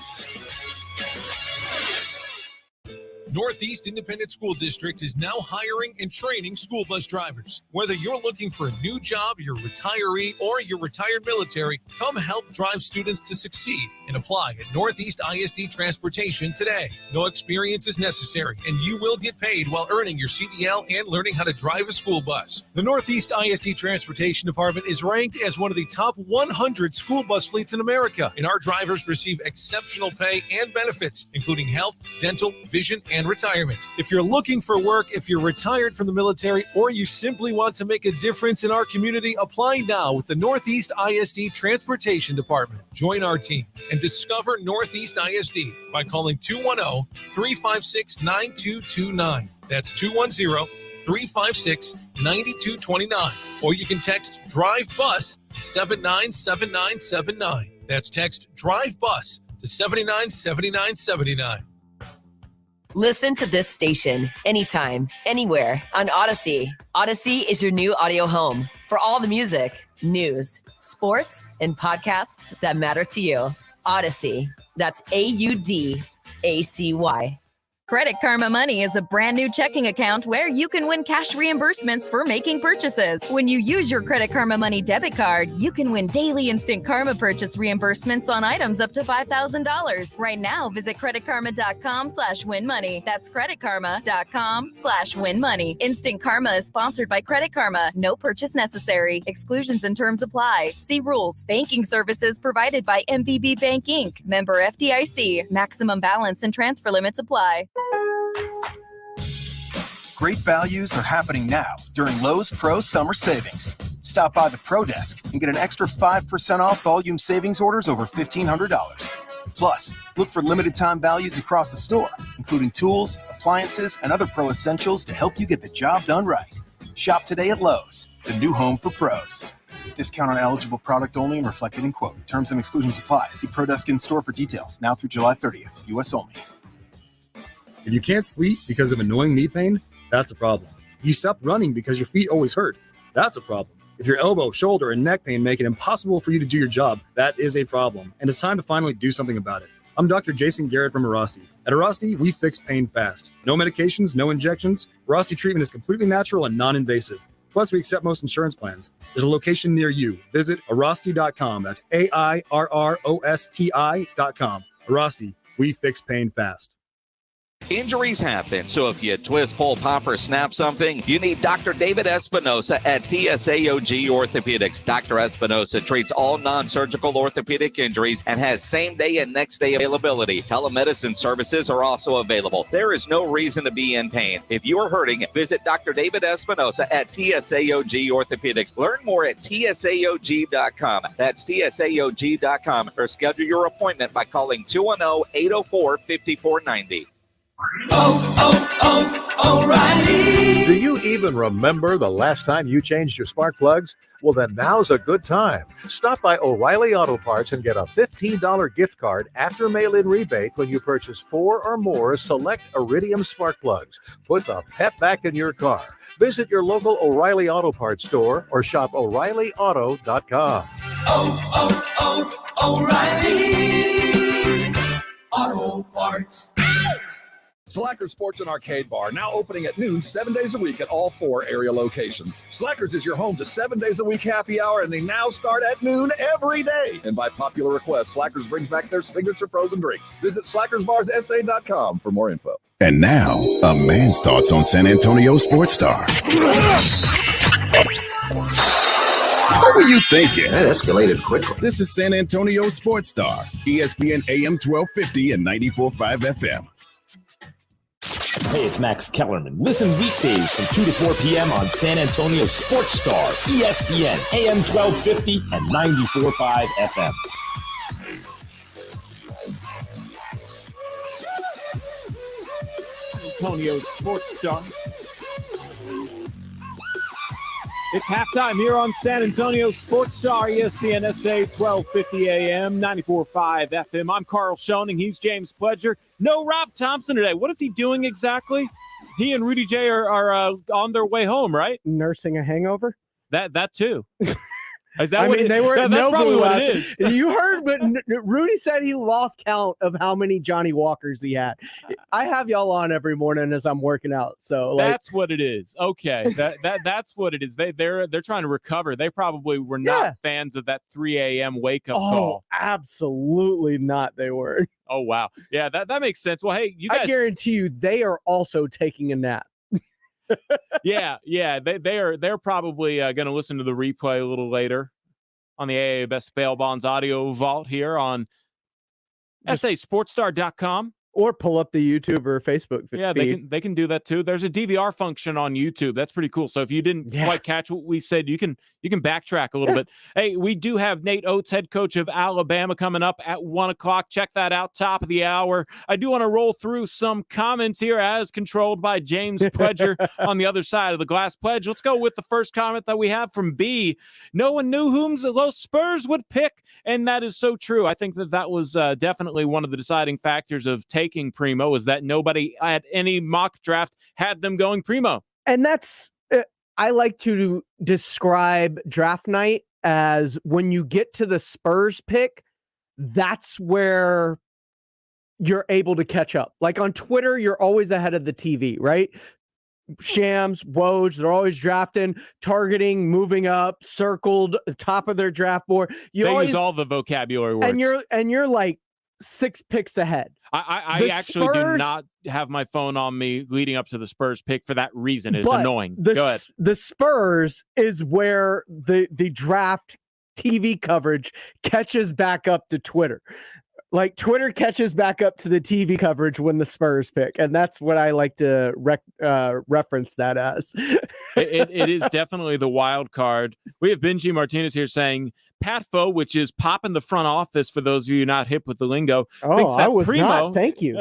Northeast Independent School District is now hiring and training school bus drivers. Whether you're looking for a new job, you're a retiree, or you're retired military, come help drive students to succeed and apply at Northeast ISD Transportation today. No experience is necessary, and you will get paid while earning your CDL and learning how to drive a school bus. The Northeast ISD Transportation Department is ranked as one of the top 100 school bus fleets in America, and our drivers receive exceptional pay and benefits, including health, dental, vision, and retirement. If you're looking for work, if you're retired from the military, or you simply want to make a difference in our community, apply now with the Northeast ISD Transportation Department. Join our team and discover Northeast ISD by calling 210-356-9229. That's 210-356-9229. Or you can text Drive Bus to 797979. That's text Drive Bus to 797979. Listen to this station anytime, anywhere on Odyssey. Odyssey is your new audio home for all the music, news, sports, and podcasts that matter to you. Odyssey. That's AUDACY. Credit Karma Money is a brand new checking account where you can win cash reimbursements for making purchases. When you use your Credit Karma Money debit card, you can win daily instant Karma purchase reimbursements on items up to $5,000. Right now, visit creditkarma.com/winmoney. That's creditkarma.com/winmoney. Instant Karma is sponsored by Credit Karma. No purchase necessary. Exclusions and terms apply. See rules. Banking services provided by MVB Bank Inc. Member FDIC. Maximum balance and transfer limits apply. Great values are happening now during Lowe's Pro Summer Savings. Stop by the Pro Desk and get an extra 5% off volume savings orders over $1,500. Plus, look for limited time values across the store, including tools, appliances, and other pro essentials to help you get the job done right. Shop today at Lowe's, the new home for pros. Discount on eligible product only and reflected in quote. Terms and exclusions apply. See Pro Desk in store for details. Now through July 30th. U.S. only. If you can't sleep because of annoying knee pain, that's a problem. If you stop running because your feet always hurt, that's a problem. If your elbow, shoulder, and neck pain make it impossible for you to do your job, that is a problem. And it's time to finally do something about it. I'm Dr. Jason Garrett from Arasti. At Arasti, we fix pain fast. No medications, no injections. Arasti treatment is completely natural and non-invasive. Plus, we accept most insurance plans. There's a location near you. Visit Arasti.com. That's AIRROSTI.com. Arasti, we fix pain fast. Injuries happen, so if you twist, pull, pop, or snap something, you need Dr. David Espinosa at TSAOG Orthopedics. Dr. Espinosa treats all non-surgical orthopedic injuries and has same-day and next-day availability. Telemedicine services are also available. There is no reason to be in pain. If you are hurting, visit Dr. David Espinosa at TSAOG Orthopedics. Learn more at TSAOG.com. That's TSAOG.com, or schedule your appointment by calling 210-804-5490. O'Reilly. Do you even remember the last time you changed your spark plugs? Well, then now's a good time. Stop by O'Reilly Auto Parts and get a $15 gift card after mail-in rebate when you purchase 4 or more select Iridium spark plugs. Put the pep back in your car. Visit your local O'Reilly Auto Parts store or shop O'ReillyAuto.com. O'Reilly Auto Parts. Slacker Sports and Arcade Bar, now opening at noon 7 days a week at all 4 area locations. Slackers is your home to 7 days a week happy hour, and they now start at noon every day. And by popular request, Slackers brings back their signature frozen drinks. Visit slackersbarssa.com for more info. And now, a man's thoughts on San Antonio Sports Star. What were you thinking? That escalated quickly. This is San Antonio Sports Star, ESPN AM 1250 and 94.5 FM. Hey, it's Max Kellerman. Listen weekdays from 2 to 4 p.m. on San Antonio Sports Star, ESPN, AM 1250 and 94.5 FM. Antonio Sports Star. It's halftime here on San Antonio Sports Star, ESPN SA 1250 AM, 94.5 FM. I'm Carl Schoening. He's James Pledger. No Rob Thompson today. What is he doing exactly? He and Rudy J are on their way home, right? Nursing a hangover? That too. Is that they were that's probably what it is. You heard, but Rudy said he lost count of how many Johnny Walkers he had. I have y'all on every morning as I'm working out, so that's what it is. Okay, that's what it is. They're trying to recover. They probably were not fans of that 3 a.m. wake up call. Absolutely not. They were. Oh wow, yeah, that makes sense. Well, hey, you guys, I guarantee you, they are also taking a nap. yeah, they're probably going to listen to the replay a little later on the AA Best Bail Bonds audio vault here on sasportstar.com. Or pull up the YouTube or Facebook feed. Yeah, they can do that too. There's a DVR function on YouTube. That's pretty cool. So if you didn't quite catch what we said, you can backtrack a little bit. Hey, we do have Nate Oates, head coach of Alabama, coming up at 1 o'clock. Check that out, top of the hour. I do want to roll through some comments here as controlled by James Pledger on the other side of the glass. Pledge, let's go with the first comment that we have from B. No one knew whom the Los Spurs would pick, and that is so true. I think that was definitely one of the deciding factors of taking taking primo is that nobody at any mock draft had them going primo. And that's, I like to describe draft night as when you get to the Spurs pick, that's where you're able to catch up. Like on Twitter, you're always ahead of the TV, right? Shams, Woj, they're always drafting, targeting, moving up, circled, top of their draft board. They use all the vocabulary words. And you're like 6 picks ahead. I actually do not have my phone on me leading up to the Spurs pick for that reason. It's annoying. Go ahead. The Spurs is where the draft TV coverage catches back up to Twitter. Like Twitter catches back up to the TV coverage when the Spurs pick. And that's what I like to reference that as. it is definitely the wild card. We have Benji Martinez here saying Patfo, which is pop in the front office for those of you not hip with the lingo. Oh, I was not. Thank you.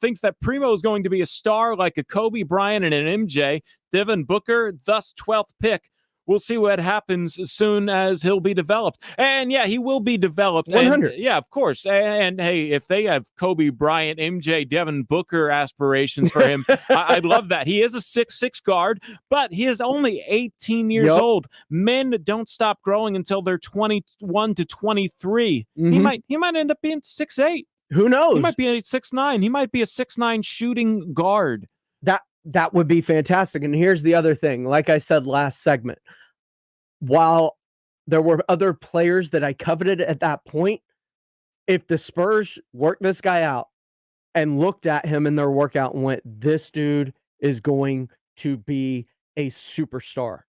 Thinks that Primo is going to be a star like a Kobe Bryant and an MJ. Devin Booker, thus 12th pick. We'll see what happens as soon as he'll be developed. And yeah, he will be developed. 100. And, yeah, of course. And hey, if they have Kobe Bryant, MJ, Devin Booker aspirations for him, I love that. He is a 6'6" guard, but he is only 18 years old. Men don't stop growing until they're 21 to 23. Mm-hmm. He might end up being 6'8". Who knows? He might be a 6'9". He might be a 6'9" shooting guard. That would be fantastic. And here's the other thing. Like I said last segment, while there were other players that I coveted at that point, if the Spurs worked this guy out and looked at him in their workout and went, this dude is going to be a superstar.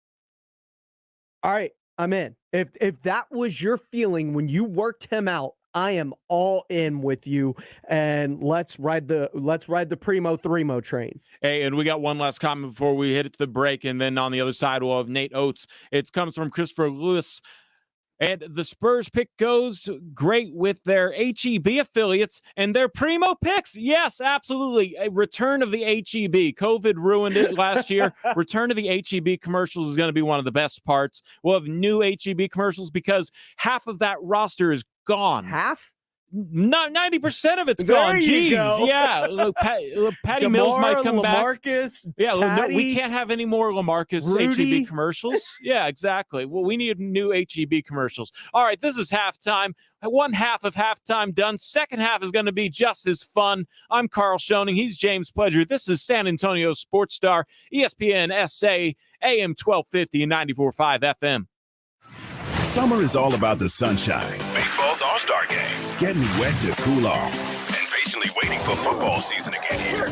All right, I'm in. If that was your feeling when you worked him out, I am all in with you, and let's ride the Primo Thremo train. Hey, and we got one last comment before we hit it to the break, and then on the other side we'll have Nate Oates. It comes from Christopher Lewis. And the Spurs pick goes great with their HEB affiliates and their Primo picks. Yes, absolutely. A return of the HEB. COVID ruined it last year. Return of the HEB commercials is going to be one of the best parts. We'll have new HEB commercials because half of that roster is gone. Half? Not 90% of it's gone. Jeez, yeah. Look, Patty Mills might come LaMarcus, back. Yeah, Patty, no, we can't have any more LaMarcus Rudy. HEB commercials. Yeah, exactly. Well, we need new HEB commercials. All right, this is halftime. One half of halftime done. Second half is going to be just as fun. I'm Carl Schoening. He's James Pledger. This is San Antonio Sports Star, ESPN SA, AM 1250 and 94.5 FM. Summer is all about the sunshine. Baseball's All-Star Game. Getting wet to cool off. And patiently waiting for football season to get here.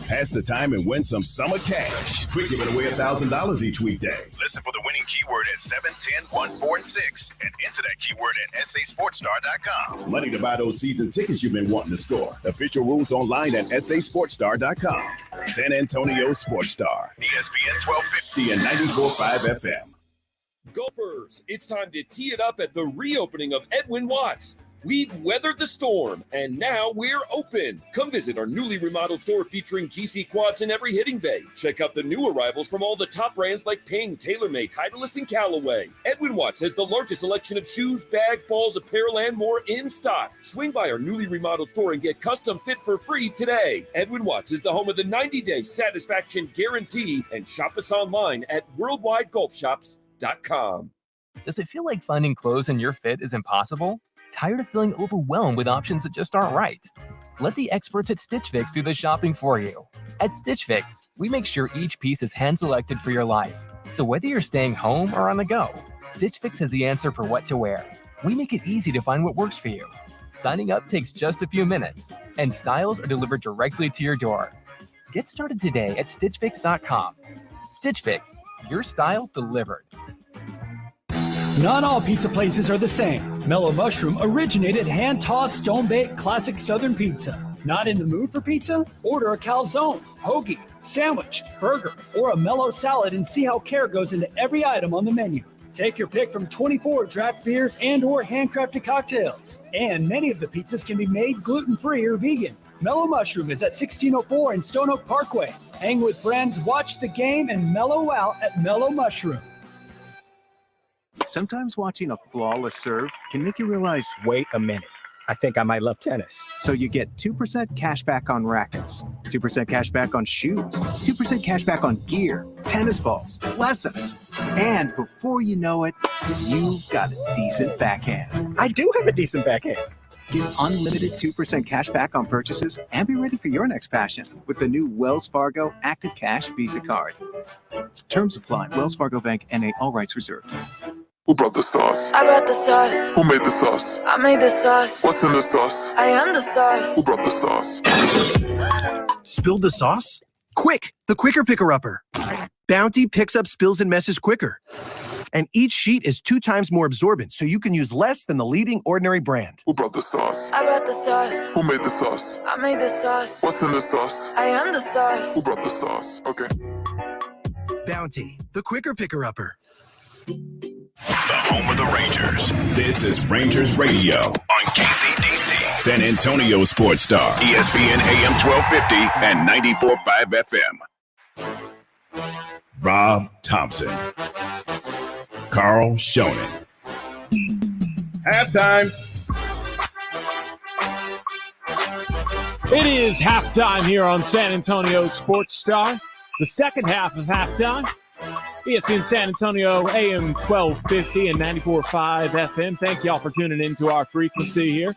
Pass the time and win some summer cash. We're giving away $1,000 each weekday. Listen for the winning keyword at 710 146 and enter that keyword at sasportstar.com. Money to buy those season tickets you've been wanting to score. Official rules online at sasportstar.com. San Antonio Sports Star. ESPN 1250 and 94.5 FM. Golfers, it's time to tee it up at the reopening of Edwin Watts. We've weathered the storm, and now we're open. Come visit our newly remodeled store featuring GC quads in every hitting bay. Check out the new arrivals from all the top brands like Ping, TaylorMade, Titleist, and Callaway. Edwin Watts has the largest selection of shoes, bags, balls, apparel, and more in stock. Swing by our newly remodeled store and get custom fit for free today. Edwin Watts is the home of the 90-day satisfaction guarantee, and shop us online at worldwidegolfshops.com. Does it feel like finding clothes in your fit is impossible? Tired of feeling overwhelmed with options that just aren't right? Let the experts at Stitch Fix do the shopping for you. At Stitch Fix, we make sure each piece is hand-selected for your life. So whether you're staying home or on the go, Stitch Fix has the answer for what to wear. We make it easy to find what works for you. Signing up takes just a few minutes, and styles are delivered directly to your door. Get started today at StitchFix.com. Stitch Fix, your style delivered. Not all pizza places are the same. Mellow Mushroom originated hand-tossed, stone-baked classic Southern pizza. Not in the mood for pizza? Order a calzone, hoagie, sandwich, burger, or a mellow salad and see how care goes into every item on the menu. Take your pick from 24 draft beers and or handcrafted cocktails. And many of the pizzas can be made gluten-free or vegan. Mellow Mushroom is at 1604 in Stone Oak Parkway. Hang with friends, watch the game, and mellow out at Mellow Mushroom. Sometimes watching a flawless serve can make you realize, wait a minute, I think I might love tennis. So you get 2% cash back on rackets, 2% cash back on shoes, 2% cash back on gear, tennis balls, lessons. And before you know it, you've got a decent backhand. I do have a decent backhand. Get unlimited 2% cash back on purchases and be ready for your next passion with the new Wells Fargo Active Cash Visa Card. Terms apply. Wells Fargo Bank, N.A., all rights reserved. Who brought the sauce? I brought the sauce. Who made the sauce? I made the sauce. What's in the sauce? I am the sauce. Who brought the sauce? Spilled the sauce? Quick, the quicker picker-upper. Bounty picks up spills and messes quicker. And each sheet is 2 times more absorbent, so you can use less than the leading ordinary brand. Who brought the sauce? I brought the sauce. Who made the sauce? I made the sauce. What's in the sauce? I am the sauce. Who brought the sauce? Okay. Bounty, the quicker picker-upper. The home of the Rangers. This is Rangers Radio on KCDC. San Antonio Sports Star. ESPN AM 1250 and 94.5 FM. Rob Thompson. Carl Schoenen. Halftime. It is halftime here on San Antonio Sports Star. The second half of halftime. ESPN San Antonio, AM 1250 and 94.5 FM. Thank y'all for tuning into our frequency here.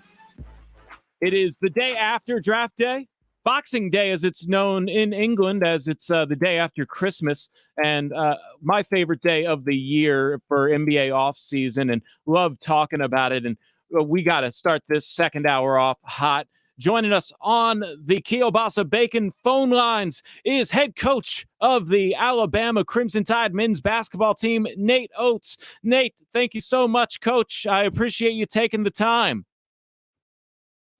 It is the day after draft day, Boxing Day as it's known in England, as it's the day after Christmas, and my favorite day of the year for NBA offseason, and love talking about it. And we got to start this second hour off hot. Joining us on the Kielbasa Bacon phone lines is head coach of the Alabama Crimson Tide men's basketball team, Nate Oates. Nate, thank you so much, Coach. I appreciate you taking the time.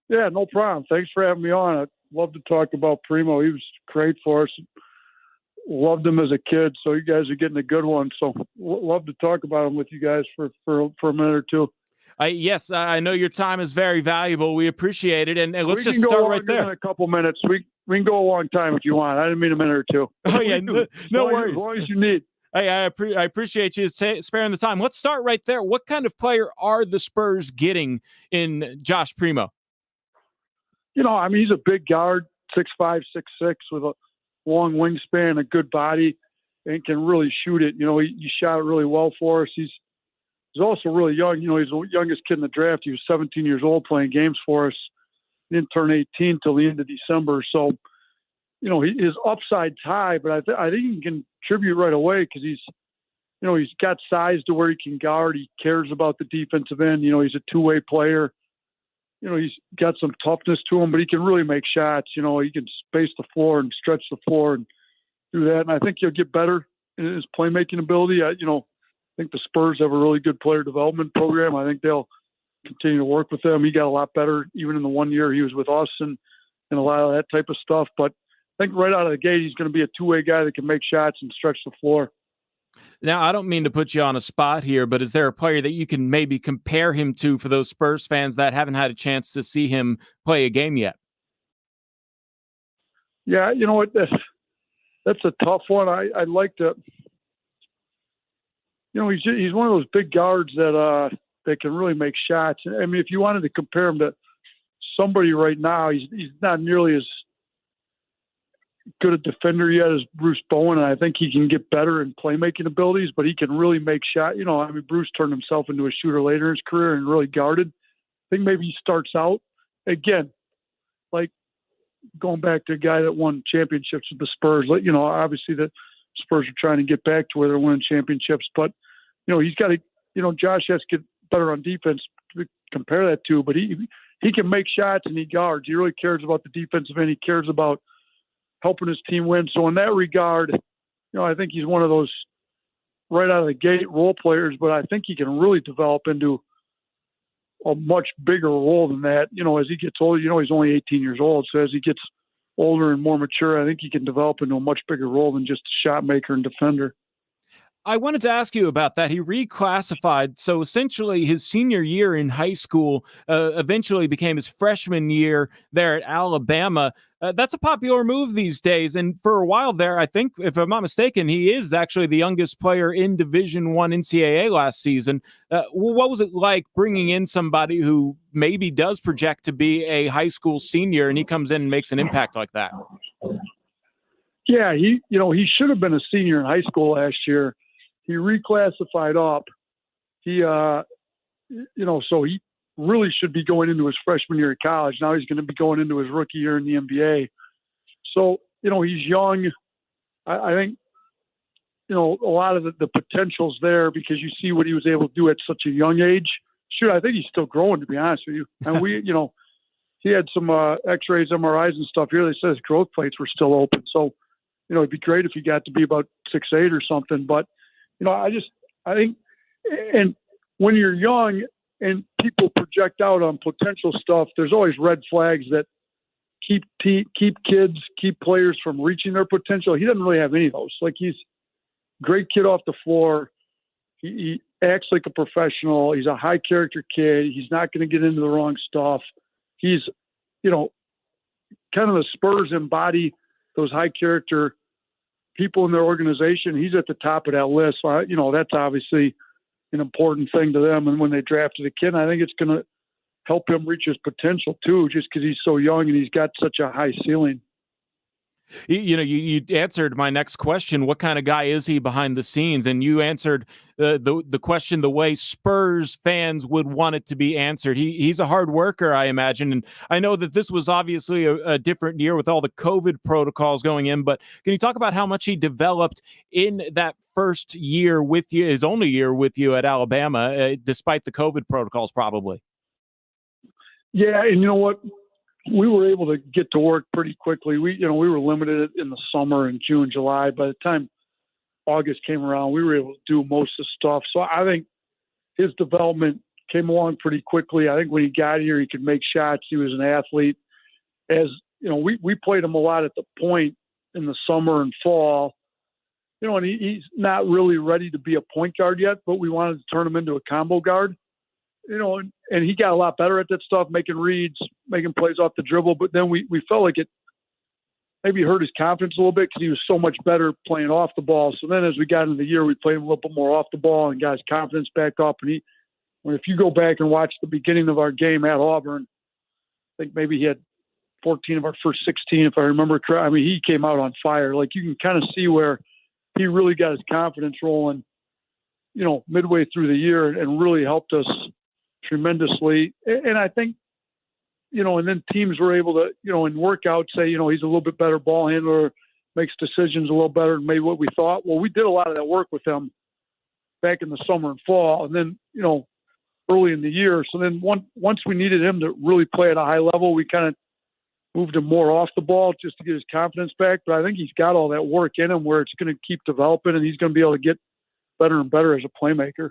Yeah, no problem. Thanks for having me on. I'd love to talk about Primo. He was great for us. Loved him as a kid, so you guys are getting a good one. So love to talk about him with you guys for a minute or two. Yes, I know your time is very valuable. We appreciate it. And let's just start right there. In a couple minutes. We can go a long time if you want. I didn't mean a minute or two. Oh, yeah. No worries. As long as you need. Hey, I appreciate you sparing the time. Let's start right there. What kind of player are the Spurs getting in Josh Primo? You know, I mean, he's a big guard, 6'5", 6'6", with a long wingspan, a good body, and can really shoot it. You know, he shot it really well for us. He's also really young. You know, he's the youngest kid in the draft. He was 17 years old playing games for us. He didn't turn 18 till the end of December. So, you know, his upside's high, but I think he can contribute right away because he's got size to where he can guard. He cares about the defensive end. You know, he's a two-way player. You know, he's got some toughness to him, but he can really make shots. You know, he can space the floor and stretch the floor and do that. And I think he'll get better in his playmaking ability. I think the Spurs have a really good player development program. I think they'll continue to work with them. He got a lot better even in the 1 year he was with us and a lot of that type of stuff. But I think right out of the gate, he's going to be a two-way guy that can make shots and stretch the floor. Now, I don't mean to put you on a spot here, but is there a player that you can maybe compare him to for those Spurs fans that haven't had a chance to see him play a game yet? Yeah, you know what? That's a tough one. I'd like to. You know, he's one of those big guards that can really make shots. I mean, if you wanted to compare him to somebody right now, he's not nearly as good a defender yet as Bruce Bowen, and I think he can get better in playmaking abilities, but he can really make shots. You know, I mean, Bruce turned himself into a shooter later in his career and really guarded. I think maybe he starts out, again, like going back to a guy that won championships with the Spurs. You know, obviously the Spurs are trying to get back to where they're winning championships, but, you know, he's got to, you know, Josh has to get better on defense to compare that to, but he can make shots and he guards. He really cares about the defensive end. He cares about helping his team win. So in that regard, you know, I think he's one of those right out of the gate role players, but I think he can really develop into a much bigger role than that. You know, as he gets older, you know, he's only 18 years old. So as he gets older and more mature, I think he can develop into a much bigger role than just a shot maker and defender. I wanted to ask you about that. He reclassified. So essentially his senior year in high school eventually became his freshman year there at Alabama. That's a popular move these days. And for a while there, I think, if I'm not mistaken, he is actually the youngest player in Division I NCAA last season. What was it like bringing in somebody who maybe does project to be a high school senior and he comes in and makes an impact like that? Yeah, he should have been a senior in high school last year. He reclassified up. He, so he really should be going into his freshman year of college. Now he's going to be going into his rookie year in the NBA. So, he's young. I think, a lot of the potential's there because you see what he was able to do at such a young age. Sure, I think he's still growing, to be honest with you. And he had some x-rays, MRIs and stuff here. They said his growth plates were still open. So, it'd be great if he got to be about 6'8" or something. But, I think, and when you're young and people project out on potential stuff, there's always red flags that keep players from reaching their potential. He doesn't really have any of those. Like, he's a great kid off the floor. He acts like a professional. He's a high character kid. He's not going to get into the wrong stuff. He's, kind of the Spurs embody those high character people in their organization. He's at the top of that list. So, that's obviously an important thing to them. And when they drafted a kid, I think it's going to help him reach his potential too, just because he's so young and he's got such a high ceiling. You answered my next question. What kind of guy is he behind the scenes? And you answered the question the way Spurs fans would want it to be answered. He's a hard worker, I imagine. And I know that this was obviously a different year with all the COVID protocols going in, but can you talk about how much he developed in that first year with you, his only year with you at Alabama, despite the COVID protocols probably? Yeah, and you know what? We were able to get to work pretty quickly. We were limited in the summer in June, July. By the time August came around, we were able to do most of the stuff. So I think his development came along pretty quickly. I think when he got here, he could make shots. He was an athlete. As we played him a lot at the point in the summer and fall. And he's not really ready to be a point guard yet, but we wanted to turn him into a combo guard. And he got a lot better at that stuff, making reads, making plays off the dribble. But then we felt like it maybe hurt his confidence a little bit because he was so much better playing off the ball. So then as we got into the year, we played him a little bit more off the ball and got his confidence back up. And if you go back and watch the beginning of our game at Auburn, I think maybe he had 14 of our first 16, if I remember correctly. I mean, he came out on fire. Like, you can kind of see where he really got his confidence rolling, midway through the year and really helped us tremendously. And I think, and then teams were able to, in workouts say, he's a little bit better ball handler, makes decisions a little better than maybe what we thought. Well, we did a lot of that work with him back in the summer and fall. And then, early in the year. So then once we needed him to really play at a high level, we kind of moved him more off the ball just to get his confidence back. But I think he's got all that work in him where it's going to keep developing and he's going to be able to get better and better as a playmaker.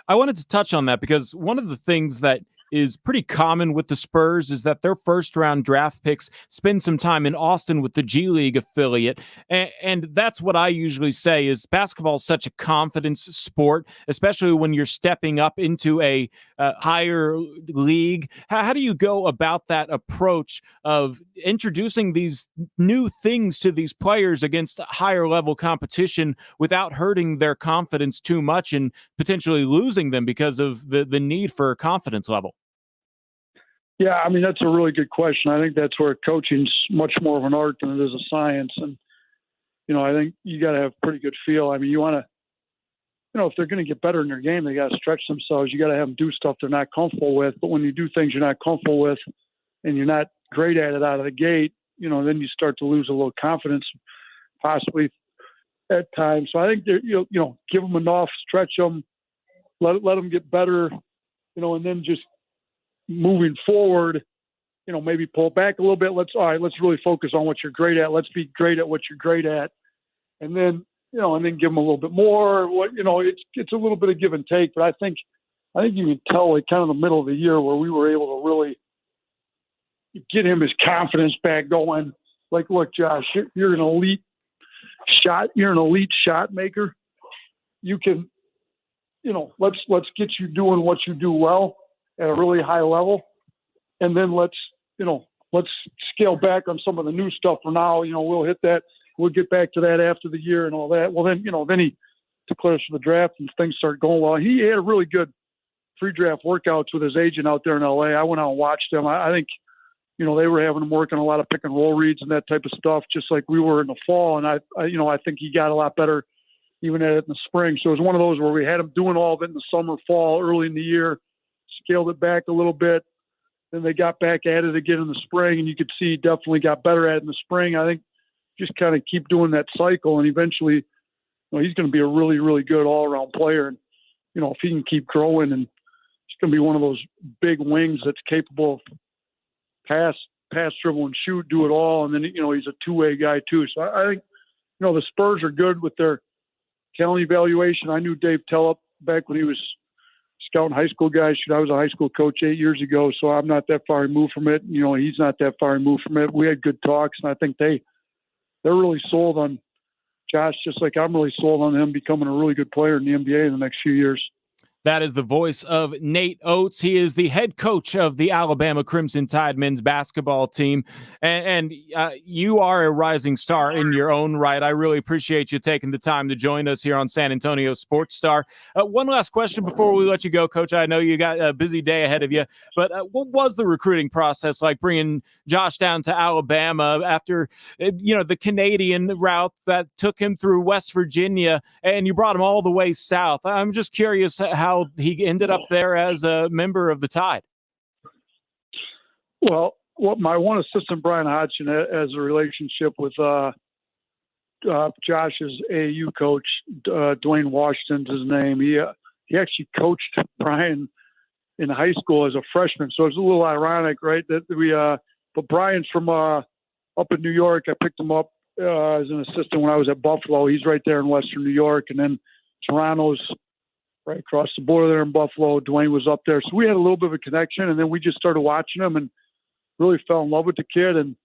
I wanted to touch on that because one of the things that is pretty common with the Spurs is that their first round draft picks spend some time in Austin with the G League affiliate. And that's what I usually say is basketball is such a confidence sport, especially when you're stepping up into a higher league. How do you go about that approach of introducing these new things to these players against higher level competition without hurting their confidence too much and potentially losing them because of the need for a confidence level? Yeah, I mean, that's a really good question. I think that's where coaching's much more of an art than it is a science. And, I think you got to have a pretty good feel. I mean, you want to, if they're going to get better in their game, they got to stretch themselves. You got to have them do stuff they're not comfortable with. But when you do things you're not comfortable with and you're not great at it out of the gate, then you start to lose a little confidence possibly at times. So I think, give them enough, stretch them, let them get better, and then just moving forward, maybe pull back a little bit. Let's really focus on what you're great at. Let's be great at what you're great at. And then, and then give them a little bit more. It's a little bit of give and take, but I think you can tell like kind of the middle of the year where we were able to really get him his confidence back going. Like, look, Josh, you're an elite shot maker. you can, let's get you doing what you do well at a really high level, and then let's scale back on some of the new stuff for now. We'll hit that. We'll get back to that after the year and all that. Well, then he declares for the draft and things start going well. He had a really good pre-draft workouts with his agent out there in LA. I went out and watched them. I think, they were having him work on a lot of pick and roll reads and that type of stuff, just like we were in the fall. And I think he got a lot better even at it in the spring. So it was one of those where we had him doing all of it in the summer, fall, early in the year, scaled it back a little bit. Then they got back at it again in the spring, and you could see he definitely got better at it in the spring. I think just kind of keep doing that cycle, and eventually, he's going to be a really, really good all-around player. And, if he can keep growing, and he's going to be one of those big wings that's capable of pass, dribble, and shoot, do it all. And then, he's a two-way guy too. So I think, the Spurs are good with their talent evaluation. I knew Dave Tellep back when he was scouting high school guys. I was a high school coach 8 years ago, so I'm not that far removed from it. He's not that far removed from it. We had good talks, and I think they're really sold on Josh, just like I'm really sold on him becoming a really good player in the NBA in the next few years. That is the voice of Nate Oates. He is the head coach of the Alabama Crimson Tide men's basketball team. And you are a rising star in your own right. I really appreciate you taking the time to join us here on San Antonio Sports Star. One last question before we let you go, Coach. I know you got a busy day ahead of you, but what was the recruiting process like bringing Josh down to Alabama after, the Canadian route that took him through West Virginia, and you brought him all the way south? I'm just curious how he ended up there as a member of the Tide. Well, my one assistant, Brian Hodgson, has a relationship with Josh's AAU coach, Dwayne Washington's his name. He actually coached Brian in high school as a freshman, so it's a little ironic, right? That but Brian's from up in New York. I picked him up as an assistant when I was at Buffalo. He's right there in Western New York, and then Toronto's right across the border there in Buffalo. Dwayne was up there. So we had a little bit of a connection, and then we just started watching him and really fell in love with the kid. And,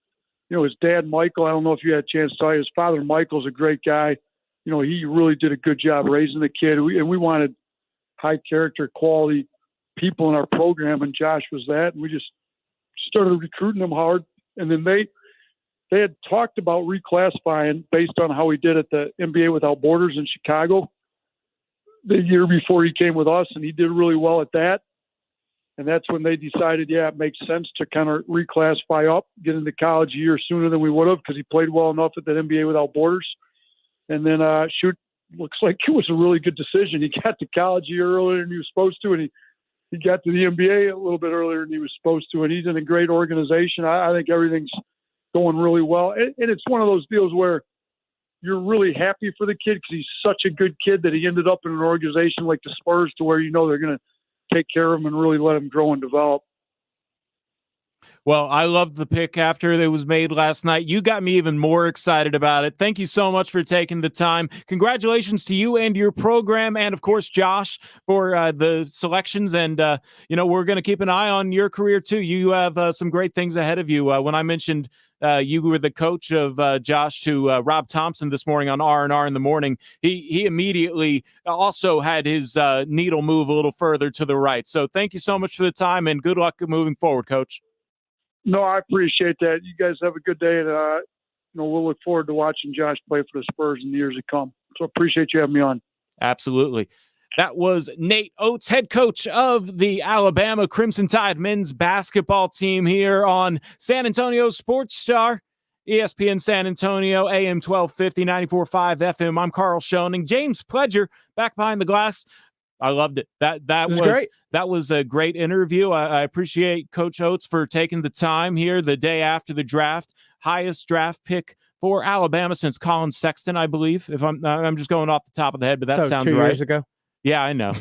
his dad, Michael, I don't know if you had a chance to tell you, his father, Michael's a great guy. He really did a good job raising the kid. We wanted high character, quality people in our program, and Josh was that. And we just started recruiting him hard. And then they had talked about reclassifying based on how he did at the NBA Without Borders in Chicago the year before he came with us, and he did really well at that. And that's when they decided, it makes sense to kind of reclassify up, get into college a year sooner than we would have, because he played well enough at that NBA Without Borders. And then looks like it was a really good decision. He got to college a year earlier than he was supposed to, and he got to the NBA a little bit earlier than he was supposed to. And he's in a great organization. I think everything's going really well. And it's one of those deals where you're really happy for the kid because he's such a good kid that he ended up in an organization like the Spurs to where they're going to take care of him and really let him grow and develop. Well, I loved the pick after it was made last night. You got me even more excited about it. Thank you so much for taking the time. Congratulations to you and your program, and of course, Josh, for the selections. And, we're going to keep an eye on your career too. You have some great things ahead of you. When I mentioned you were the coach of Josh to Rob Thompson this morning on R&R in the morning, he immediately also had his needle move a little further to the right. So thank you so much for the time, and good luck moving forward, Coach. No, I appreciate that. You guys have a good day, and we'll look forward to watching Josh play for the Spurs in the years to come. So appreciate you having me on. Absolutely. That was Nate Oates, head coach of the Alabama Crimson Tide men's basketball team here on San Antonio Sports Star, ESPN San Antonio, AM 1250, 94.5 FM. I'm Carl Schoening. James Pledger back behind the glass. I loved it. That was great. That was a great interview. I appreciate Coach Oates for taking the time here the day after the draft. Highest draft pick for Alabama since Colin Sexton, I believe. If I'm just going off the top of the head, but that sounds 2 right. years ago. Yeah, I know.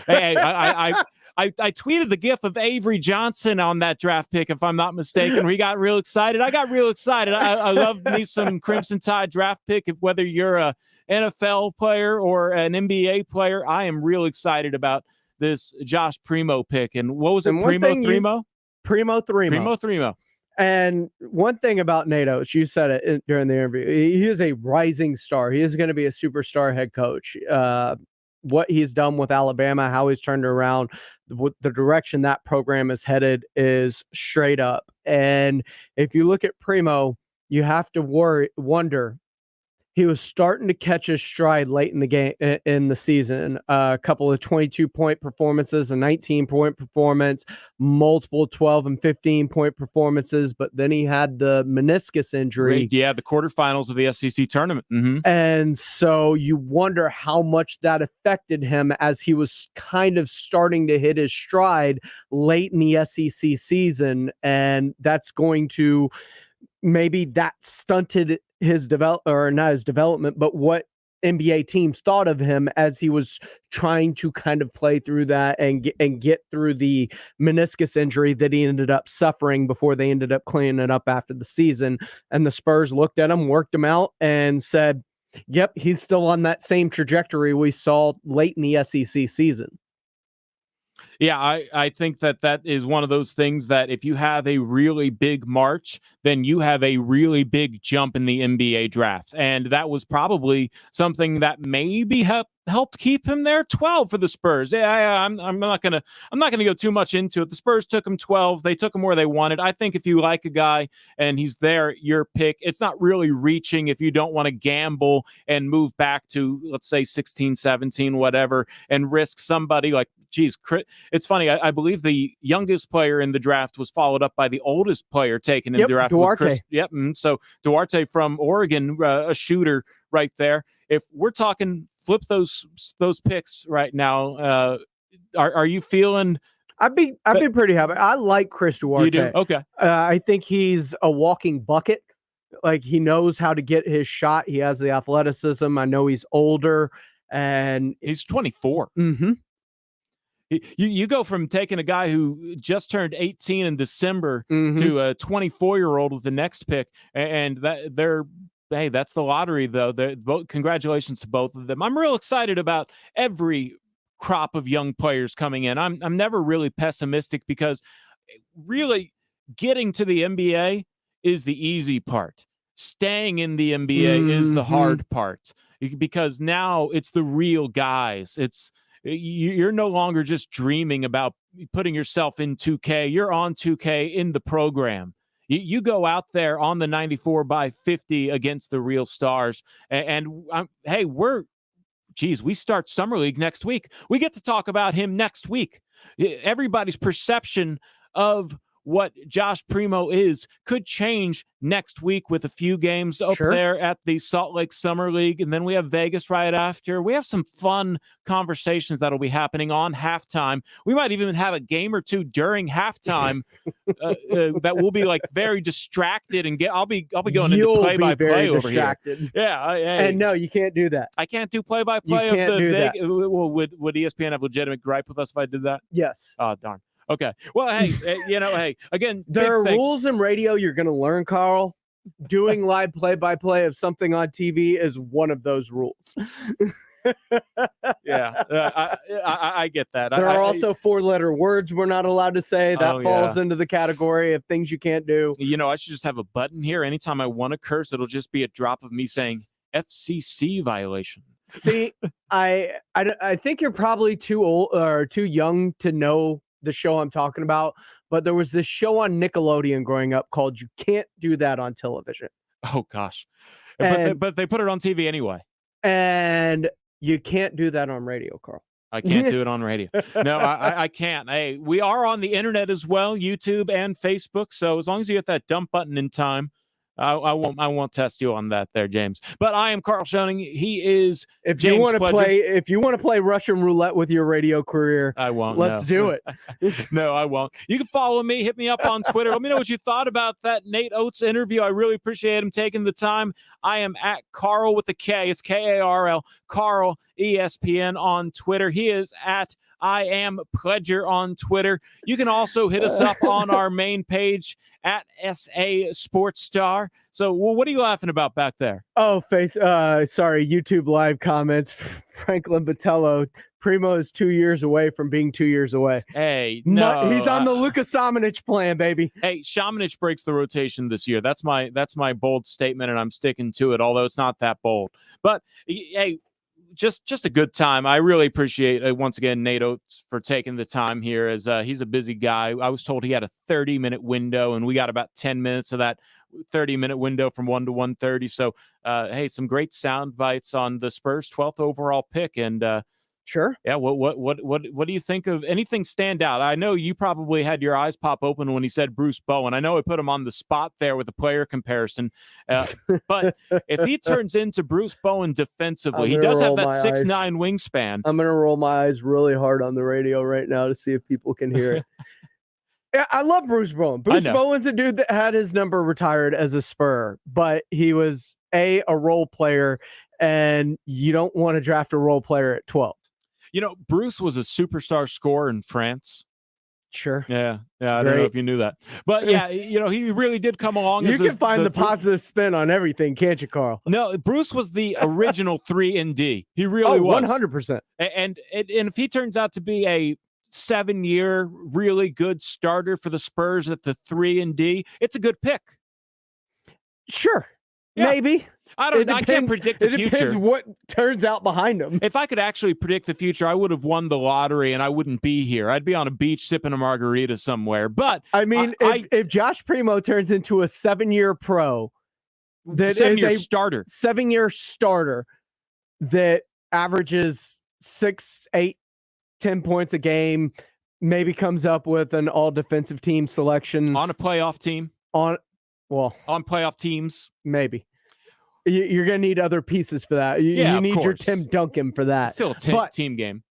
Hey, I tweeted the gif of Avery Johnson on that draft pick, if I'm not mistaken, where he got real excited. I got real excited. I love me some Crimson Tide draft pick. Whether you're a NFL player or an NBA player, I am real excited about this Josh Primo pick. And what was it? Primo Thremo? Primo Thremo. And one thing about Nate Oates, you said it during the interview, he is a rising star. He is going to be a superstar head coach. what he's done with Alabama, how he's turned around, the direction that program is headed is straight up. And if you look at Primo, you have to wonder. He was starting to catch his stride late in the game, in the season. A couple of 22-point performances, a 19-point performance, multiple 12 and 15-point performances. But then he had the meniscus injury. Yeah, the quarterfinals of the SEC tournament. And so you wonder how much that affected him as he was kind of starting to hit his stride late in the SEC season. And that's going to maybe that stunted his development, but what NBA teams thought of him as he was trying to kind of play through that and get through the meniscus injury that he ended up suffering before they ended up cleaning it up after the season. And the Spurs looked at him, worked him out, and said, yep, he's still on that same trajectory we saw late in the SEC season. Yeah, I think that is one of those things that if you have a really big March, then you have a really big jump in the NBA draft. And that was probably something that maybe helped keep him there 12 for the Spurs. I'm not gonna go too much into it. The Spurs took him 12. They took him where they wanted. I think if you like a guy and he's there, your pick, it's not really reaching if you don't want to gamble and move back to, let's say, 16, 17, whatever, and risk somebody like, geez, it's funny. I believe the youngest player in the draft was followed up by the oldest player taken in the draft. Duarte. So Duarte from Oregon, a shooter right there. If we're talking flip those picks right now, are you feeling? I'd be pretty happy. I like Chris Duarte. You do? Okay. I think he's a walking bucket. Like, he knows how to get his shot. He has the athleticism. I know he's older, and he's 24. Mm-hmm. You go from taking a guy who just turned 18 in December to a 24-year-old with the next pick, and that's the lottery, though. Congratulations to both of them. I'm real excited about every crop of young players coming in. I'm never really pessimistic because really getting to the NBA is the easy part. Staying in the NBA is the hard part, because now it's the real guys. You're no longer just dreaming about putting yourself in 2K. You're on 2K in the program. You go out there on the 94x50 against the real stars. We start Summer League next week. We get to talk about him next week. Everybody's perception of what Josh Primo could change next week with a few games up there at the Salt Lake Summer League. And then we have Vegas right after. We have some fun conversations that'll be happening on halftime. We might even have a game or two during halftime that will be like very distracted and I'll be going into play-by-play over distracted. Here. Yeah. And no, you can't do that. I can't do play-by-play of the Vegas. Well, would ESPN have legitimate gripe with us if I did that? Yes. Oh, darn. Okay. Well, hey, again, there are rules in radio you're going to learn, Carl. Doing live play-by-play of something on TV is one of those rules. Yeah, I get that. There are also 4-letter words we're not allowed to say. That falls into the category of things you can't do. I should just have a button here. Anytime I want to curse, it'll just be a drop of me saying FCC violation. See, I think you're probably too old or too young to know the show I'm talking about, but there was this show on Nickelodeon growing up called You Can't Do That on Television. Oh gosh. But they put it on TV anyway. And you can't do that on radio, Carl. I can't do it on radio. No, I can't. Hey, we are on the internet as well, YouTube and Facebook. So as long as you get that dump button in time, I won't test you on that there, James. But I am Carl Schoening. He is If you want to play Russian roulette with your radio career, I won't. Let's do it. No, I won't. You can follow me. Hit me up on Twitter. Let me know what you thought about that Nate Oates interview. I really appreciate him taking the time. I am at Carl with a K. It's Karl, Carl ESPN on Twitter. He is at I Am Pledger on Twitter. You can also hit us up on our main page at SA Sports Star. So, what are you laughing about back there? Oh, sorry, YouTube live comments. Franklin Botello, Primo is 2 years away from being 2 years away. Hey, no. He's on the Luka Šamanić plan, baby. Hey, Šamanić breaks the rotation this year. That's my bold statement, and I'm sticking to it, although it's not that bold. But, hey, just a good time. I really appreciate once again Nate Oates for taking the time here, as he's a busy guy. I was told he had a 30-minute window, and we got about 10 minutes of that 30-minute window from 1 to 1:30. So, hey, some great sound bites on the Spurs' 12th overall pick, and sure, yeah. What do you think of anything stand out? I know you probably had your eyes pop open when he said Bruce Bowen. I know I put him on the spot there with the player comparison, but if he turns into Bruce Bowen defensively, he does have that 6'9" wingspan. I'm gonna roll my eyes really hard on the radio right now to see if people can hear it. Yeah, I love Bruce Bowen. Bruce Bowen's a dude that had his number retired as a Spur, but he was a role player, and you don't want to draft a role player at 12. Bruce was a superstar scorer in France. Sure. Yeah. I don't know if you knew that, but yeah, he really did come along. You can find the positive spin on everything, can't you, Carl? No, Bruce was the original 3-and-D. He really was 100%. And if he turns out to be a 7-year really good starter for the Spurs at the 3-and-D, it's a good pick. Sure. Yeah. Maybe. I can't predict the future. It depends what turns out behind him. If I could actually predict the future, I would have won the lottery and I wouldn't be here. I'd be on a beach sipping a margarita somewhere. But I mean, if Josh Primo turns into a 7-year pro, that 7-year is a starter, 7-year starter that averages 6, 8, 10 points a game, maybe comes up with an all defensive team selection on a playoff team, on playoff teams, maybe. You're going to need other pieces for that. You need your Tim Duncan for that. Still a team game.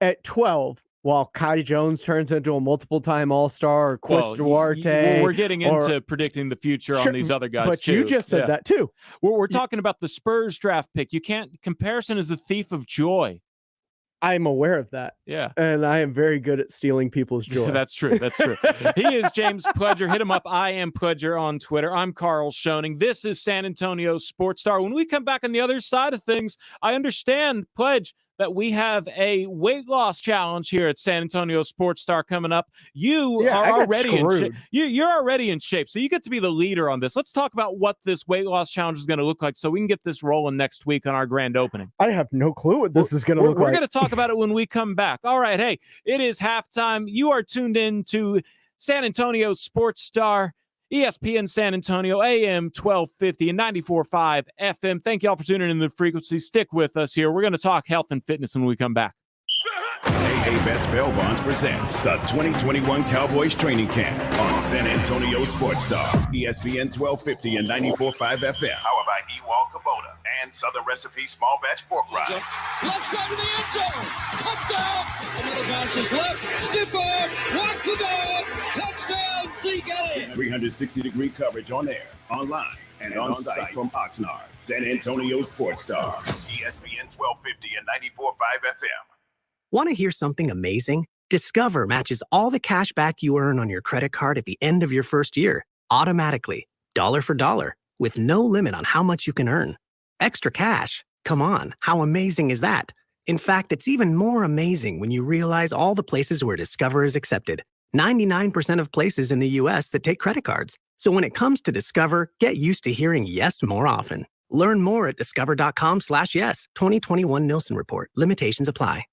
At 12, while Kai Jones turns into a multiple-time All-Star, or Chris Duarte. We're getting into predicting the future on these other guys, but too. You just said that, too. We're talking about the Spurs draft pick. Comparison is a thief of joy. I'm aware of that. Yeah. And I am very good at stealing people's joy. That's true. He is James Pledger. Hit him up. I am Pledger on Twitter. I'm Carl Schoening. This is San Antonio Sports Star. When we come back on the other side of things, I understand, Pledge, that we have a weight loss challenge here at San Antonio Sports Star coming up. You are already in shape. You're already in shape, so you get to be the leader on this. Let's talk about what this weight loss challenge is going to look like so we can get this rolling next week on our grand opening. I have no clue what this is going to look like. We're going to talk about it when we come back. All right, hey, it is halftime. You are tuned in to San Antonio Sports Star, ESPN San Antonio, AM 1250 and 94.5 FM. Thank you all for tuning in the frequency. Stick with us here. We're going to talk health and fitness when we come back. AA Best Bail Bonds presents the 2021 Cowboys Training Camp on San Antonio Sports Star, ESPN 1250 and 94.5 FM. Powered by Ewald Kubota and Southern Recipe Small Batch Pork Rinds. Left side of the end zone. Touchdown. Another bounces left. Stiff arm. Walk the dog. Touchdown. Zeke Elliott. 360-degree coverage on air, online, and on site from Oxnard. San Antonio Sports Star, ESPN 1250 and 94.5 FM. Want to hear something amazing? Discover matches all the cash back you earn on your credit card at the end of your first year, automatically, dollar for dollar, with no limit on how much you can earn. Extra cash? Come on, how amazing is that? In fact, it's even more amazing when you realize all the places where Discover is accepted. 99% of places in the U.S. that take credit cards. So when it comes to Discover, get used to hearing yes more often. Learn more at discover.com/yes. 2021 Nielsen Report. Limitations apply.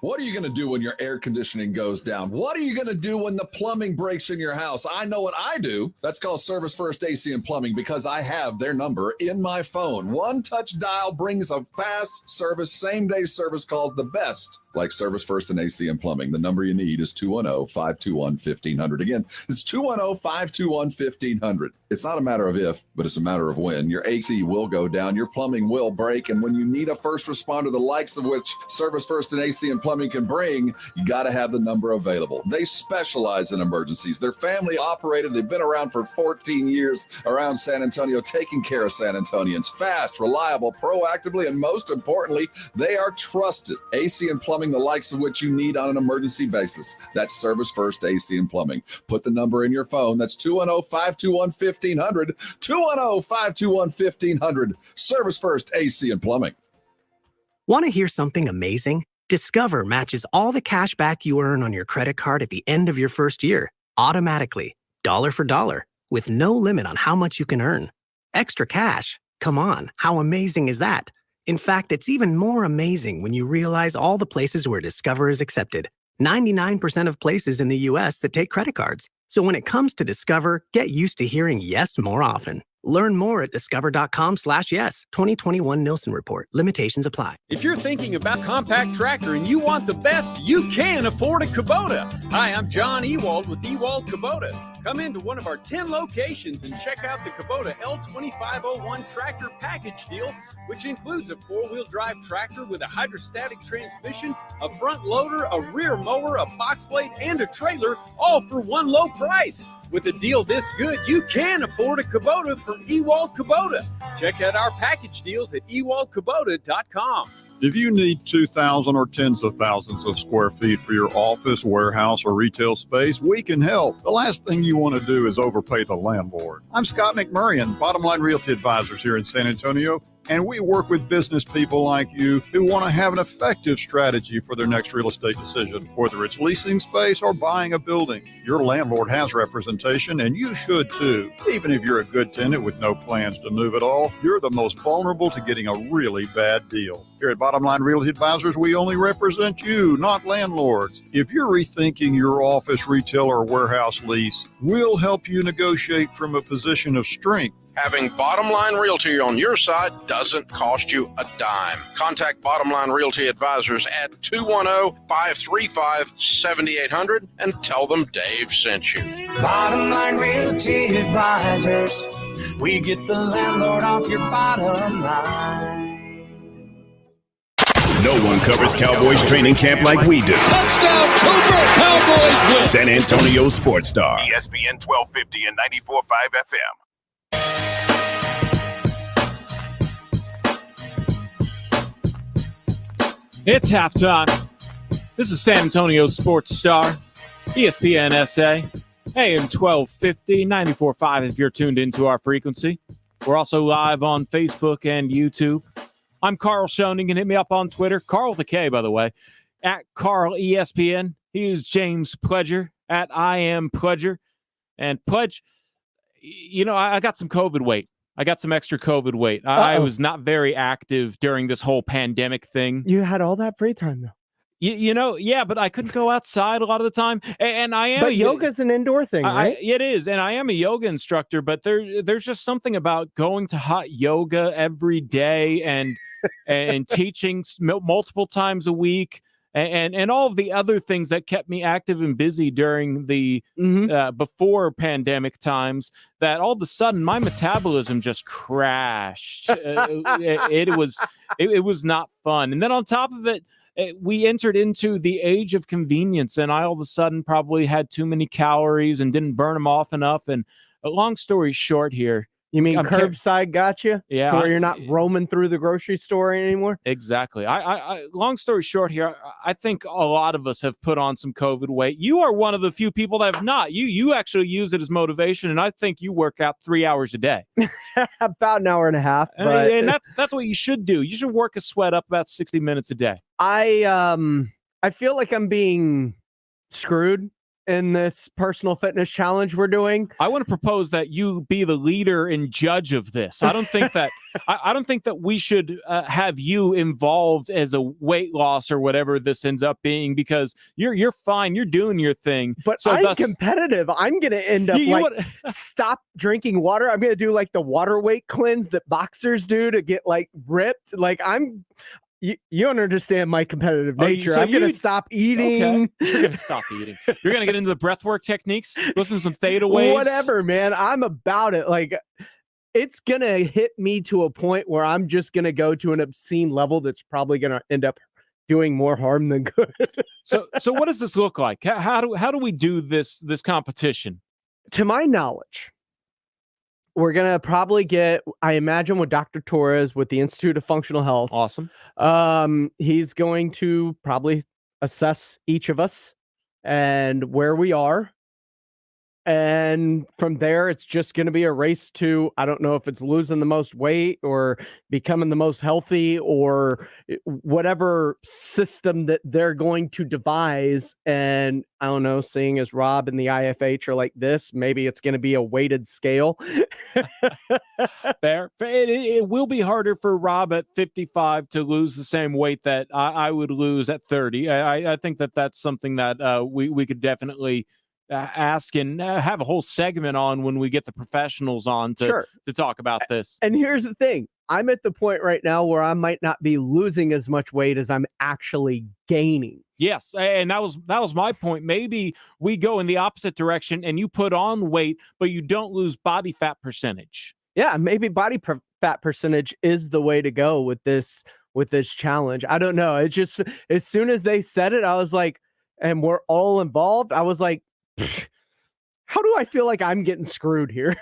What are you going to do when your air conditioning goes down? What are you going to do when the plumbing breaks in your house? I know what I do. That's called Service First AC and Plumbing because I have their number in my phone. One touch dial brings a fast service, same-day service called the best. Like Service First and AC and Plumbing. The number you need is 210-521-1500. Again, it's 210-521-1500. It's not a matter of if, but it's a matter of when. Your AC will go down, your plumbing will break, and when you need a first responder, the likes of which Service First and AC and Plumbing can bring, you got to have the number available. They specialize in emergencies. They're family operated. They've been around for 14 years around San Antonio, taking care of San Antonians. Fast, reliable, proactively, and most importantly, they are trusted. AC and Plumbing, the likes of which you need on an emergency basis. That's Service First AC and Plumbing. Put the number in your phone. That's 210-521-1500. 210-521-1500. Service First AC and Plumbing. Want to hear something amazing? Discover matches all the cash back you earn on your credit card at the end of your first year, automatically, dollar for dollar, with no limit on how much you can earn. Extra cash? Come on, how amazing is that? In fact, it's even more amazing when you realize all the places where Discover is accepted. 99% of places in the US that take credit cards. So when it comes to Discover, get used to hearing yes more often. Learn more at discover.com/yes. 2021 Nielsen Report. Limitations apply. If you're thinking about compact tractor and you want the best, you can afford a Kubota. Hi, I'm John Ewald with Ewald Kubota. Come into one of our 10 locations and check out the Kubota L2501 tractor package deal, which includes a 4-wheel drive tractor with a hydrostatic transmission, a front loader, a rear mower, a box blade, and a trailer, all for one low price. With a deal this good, you can afford a Kubota from Ewald Kubota. Check out our package deals at ewaldkubota.com. If you need 2,000 or tens of thousands of square feet for your office, warehouse, or retail space, we can help. The last thing you want to do is overpay the landlord. I'm Scott McMurray, Bottom Line Realty Advisors here in San Antonio, and we work with business people like you who want to have an effective strategy for their next real estate decision, whether it's leasing space or buying a building. Your landlord has representation, and you should too. Even if you're a good tenant with no plans to move at all, you're the most vulnerable to getting a really bad deal. Here at Bottom Line Realty Advisors, we only represent you, not landlords. If you're rethinking your office, retail, or warehouse lease, we'll help you negotiate from a position of strength. Having Bottom Line Realty on your side doesn't cost you a dime. Contact Bottom Line Realty Advisors at 210-535-7800 and tell them Dave sent you. Bottom Line Realty Advisors. We get the landlord off your bottom line. No one covers Cowboys training camp like we do. Touchdown, Cooper! Cowboys win! San Antonio Sports Star. ESPN 1250 and 94.5 FM. It's halftime. This is San Antonio Sports Star, ESPN SA, AM 1250, 94.5 if you're tuned into our frequency. We're also live on Facebook and YouTube. I'm Carl Schoening. You can hit me up on Twitter, Carl with a K, by the way, at Carl ESPN. He is James Pledger, at I Am Pledger. And Pledge, you know, I got some COVID weight. I got some extra COVID weight. I was not very active during this whole pandemic thing. You had all that free time, though. You know, yeah, but I couldn't go outside a lot of the time. And I am. But yoga's an indoor thing, right? It is. And I am a yoga instructor, but there's just something about going to hot yoga every day and teaching multiple times a week. And all of the other things that kept me active and busy during the before pandemic times, that all of a sudden my metabolism just crashed. It was not fun. And then on top of it, we entered into the age of convenience, and I all of a sudden probably had too many calories and didn't burn them off enough. And a long story short here. You mean curbside got you? Yeah. Where you're not roaming through the grocery store anymore? Exactly. I long story short here, I think a lot of us have put on some COVID weight. You are one of the few people that have not. You actually use it as motivation, and I think you work out 3 hours a day. About an hour and a half. But... And that's what you should do. You should work a sweat up about 60 minutes a day. I feel like I'm being screwed in this personal fitness challenge we're doing. I want to propose that you be the leader and judge of this. I don't think that I don't think that we should have you involved as a weight loss or whatever this ends up being, because you're fine. You're doing your thing. But so I'm competitive. I'm going to end up stop drinking water. I'm going to do like the water weight cleanse that boxers do to get like ripped. Like You don't understand my competitive nature. I'm going to stop eating. Okay. You're going to stop eating. You're going to get into the breathwork techniques, listen to some theta waves. Whatever, man. I'm about it. Like, it's going to hit me to a point where I'm just going to go to an obscene level that's probably going to end up doing more harm than good. So what does this look like? How do we do this competition? To my knowledge, we're going to probably get, I imagine, with Dr. Torres with the Institute of Functional Health. Awesome. He's going to probably assess each of us and where we are. And from there, it's just going to be a race to, I don't know if it's losing the most weight or becoming the most healthy or whatever system that they're going to devise. And I don't know, seeing as Rob and the IFH are like this, maybe it's going to be a weighted scale. Fair. It will be harder for Rob at 55 to lose the same weight that I would lose at 30. I think that that's something that we could definitely ask and have a whole segment on when we get the professionals on to talk about this. And here's the thing. I'm at the point right now where I might not be losing as much weight as I'm actually gaining. Yes, and that was my point. Maybe we go in the opposite direction and you put on weight, but you don't lose body fat percentage. Yeah, maybe body fat percentage is the way to go with this challenge. I don't know. It just, as soon as they said it, I was like, and we're all involved, I was like, how do I feel like I'm getting screwed here?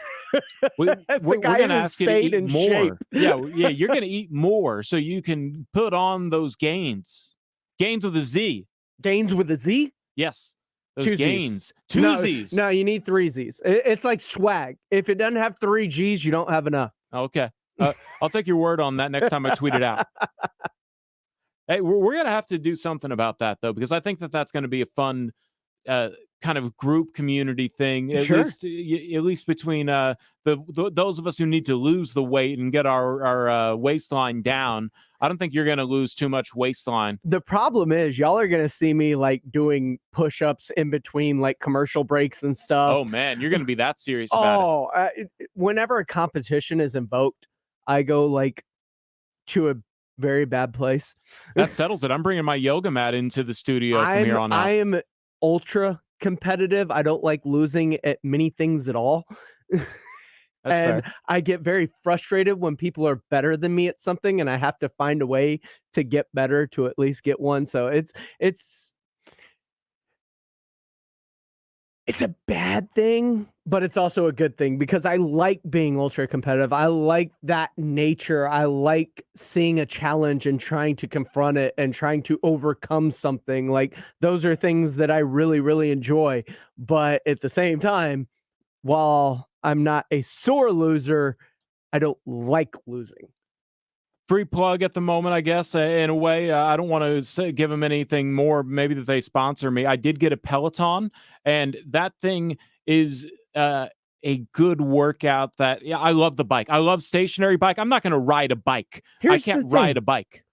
We're going to ask you to eat more. Yeah, you're going to eat more so you can put on those gains. Gains with a Z. Gains with a Z? Yes. Those Two gains. Z's. Two Z's. No, you need 3 Z's. It's like swag. If it doesn't have 3 G's, you don't have enough. Okay. I'll take your word on that next time I tweet it out. Hey, we're going to have to do something about that, though, because I think that that's going to be a fun kind of group community thing, at least between those of us who need to lose the weight and get our waistline down. I don't think you're going to lose too much waistline. The problem is y'all are going to see me like doing push-ups in between like commercial breaks and stuff. Oh man, you're going to be that serious about it. Whenever a competition is invoked, I go like to a very bad place. That settles it. I'm bringing my yoga mat into the studio from here on out. I am ultra competitive. I don't like losing at many things at all. That's and fair. I get very frustrated when people are better than me at something and I have to find a way to get better to at least get one. So it's a bad thing, but it's also a good thing because I like being ultra competitive. I like that nature. I like seeing a challenge and trying to confront it and trying to overcome something. Like those are things that I really, really enjoy. But at the same time, while I'm not a sore loser, I don't like losing. Free plug at the moment, I guess, in a way. I don't want to give them anything more, maybe that they sponsor me. I did get a Peloton, and that thing is a good workout. I love the bike. I love stationary bike. I'm not going to ride a bike. I can't ride a bike.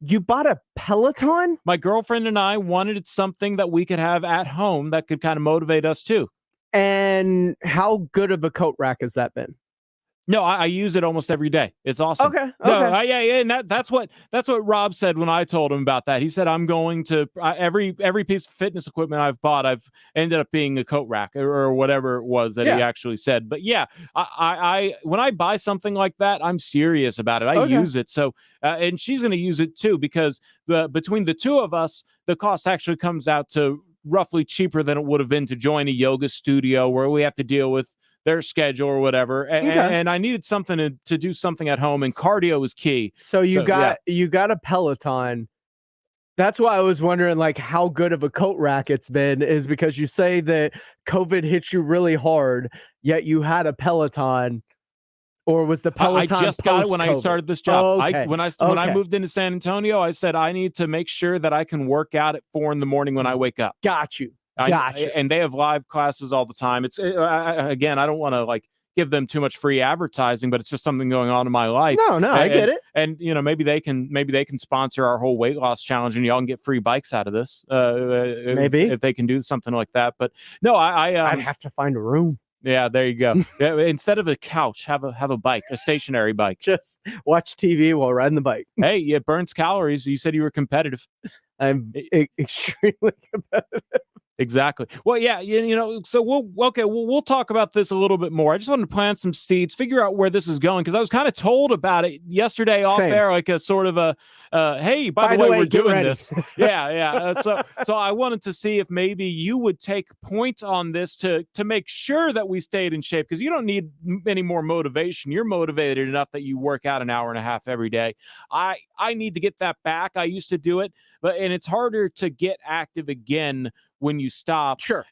You bought a Peloton? My girlfriend and I wanted something that we could have at home that could kind of motivate us too. And how good of a coat rack has that been? No, I use it almost every day. It's awesome. Okay. No, yeah, and that's what Rob said when I told him about that. He said, "I'm going to every piece of fitness equipment I've bought, I've ended up being a coat rack or whatever it was that he actually said." But yeah, I when I buy something like that, I'm serious about it. I use it. So, and she's going to use it too because between the two of us, the cost actually comes out to roughly cheaper than it would have been to join a yoga studio where we have to deal with their schedule or whatever. And I needed something to do something at home, and cardio is key. So you got a Peloton. That's why I was wondering like how good of a coat rack it's been, is because you say that COVID hit you really hard, yet you had a Peloton. Or was the Peloton I just got it when I started this job. Okay. When I moved into San Antonio, I said I need to make sure that I can work out at 4 a.m. when I wake up. Got you. And they have live classes all the time. It's again, I don't want to like give them too much free advertising, but it's just something going on in my life. No, I get it. And you know, maybe they can sponsor our whole weight loss challenge, and y'all can get free bikes out of this. Maybe if they can do something like that. But no, I'd have to find a room. Yeah, there you go. Instead of a couch, have a bike, a stationary bike. Just watch TV while riding the bike. Hey, it burns calories. You said you were competitive. I'm extremely competitive. Exactly. Well, yeah, you know, so we'll talk about this a little bit more. I just wanted to plant some seeds, figure out where this is going, because I was kind of told about it yesterday off air, like a sort of a, hey, by the way, we're doing this. Yeah. So I wanted to see if maybe you would take point on this to make sure that we stayed in shape, because you don't need any more motivation. You're motivated enough that you work out an hour and a half every day. I need to get that back. I used to do it, and it's harder to get active again when you stop, sure,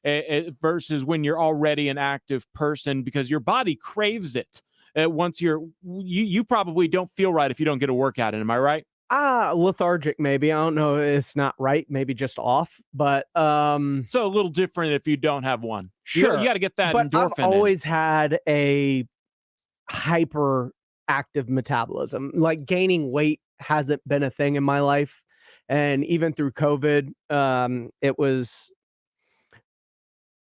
versus when you're already an active person, because your body craves it. Once you probably don't feel right if you don't get a workout in. Am I right? Lethargic, maybe. I don't know. It's not right. Maybe just off. But so a little different if you don't have one. Sure, you got to get that but endorphin. I've always had a hyper active metabolism. Like gaining weight hasn't been a thing in my life, and even through COVID, it was.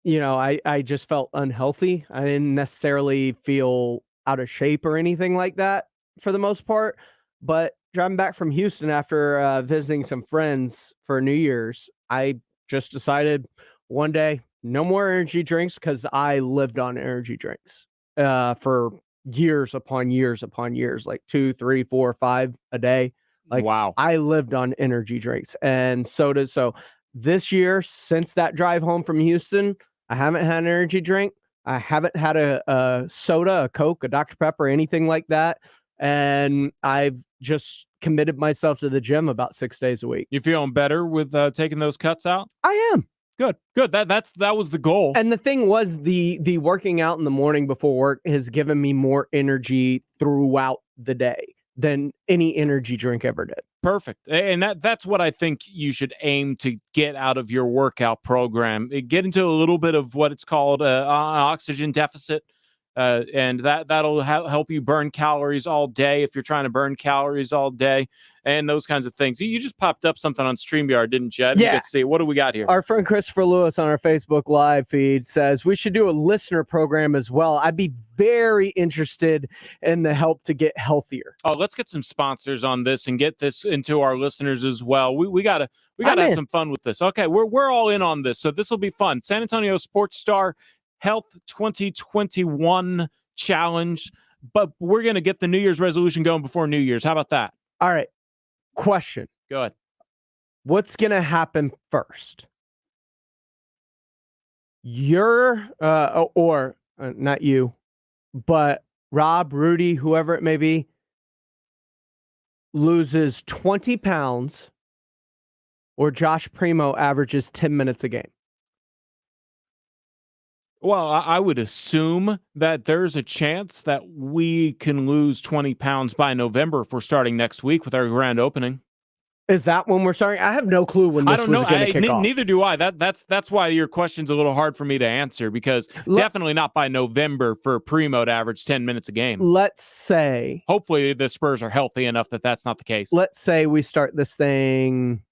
I just felt unhealthy. I didn't necessarily feel out of shape or anything like that for the most part. But driving back from Houston after visiting some friends for New Year's, I just decided one day, no more energy drinks, because I lived on energy drinks for years upon years upon years, like 2, 3, 4, 5 a day. Like, wow. I lived on energy drinks and sodas. So this year, since that drive home from Houston, I haven't had an energy drink. I haven't had a soda, a Coke, a Dr. Pepper, anything like that. And I've just committed myself to the gym about 6 days a week. You feeling better with taking those cuts out? I am. Good. That was the goal. And the thing was, the working out in the morning before work has given me more energy throughout the day than any energy drink ever did. Perfect. And that's what I think you should aim to get out of your workout program. Get into a little bit of what it's called an oxygen deficit. And that'll help you burn calories all day if you're trying to burn calories all day and those kinds of things. You just popped up something on StreamYard, didn't you? Yeah. Let's see. What do we got here? Our friend Christopher Lewis on our Facebook live feed says we should do a listener program as well. I'd be very interested in the help to get healthier. Oh, let's get some sponsors on this and get this into our listeners as well. We gotta have some fun with this. Okay, we're all in on this, so this will be fun. San Antonio Sports Star Health 2021 challenge, but we're going to get the New Year's resolution going before New Year's. How about that? All right. Question. Go ahead. What's going to happen first? You're, not you, but Rob, Rudy, whoever it may be, loses 20 pounds, or Josh Primo averages 10 minutes a game? Well, I would assume that there's a chance that we can lose 20 pounds by November if we're starting next week with our grand opening. Is that when we're starting? I have no clue when this was going to kick off. Neither do I. That's why your question's a little hard for me to answer, because definitely not by November for Primo to average 10 minutes a game. Let's say. Hopefully the Spurs are healthy enough that that's not the case. Let's say we start this thing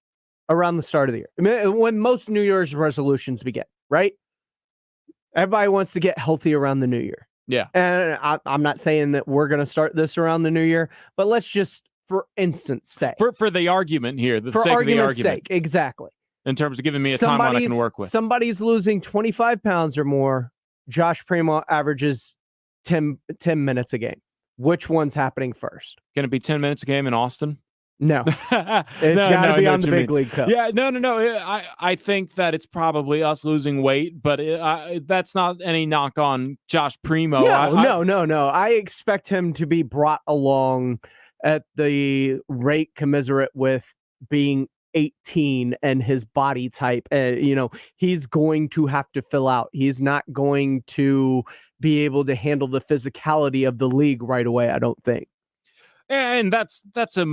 around the start of the year. I mean, when most New Year's resolutions begin, right? Everybody wants to get healthy around the new year. Yeah. And I'm not saying that we're going to start this around the new year, but let's just, for instance sake. For the argument here, for argument's sake, exactly. In terms of giving me a timeline I can work with. Somebody's losing 25 pounds or more. Josh Primo averages 10 minutes a game. Which one's happening first? Going to be 10 minutes a game in Austin? No, it's got to be on the big league cup. Yeah, no. I think that it's probably us losing weight, but that's not any knock on Josh Primo. No. I expect him to be brought along at the rate commensurate with being 18 and his body type. He's going to have to fill out. He's not going to be able to handle the physicality of the league right away, I don't think. And that's a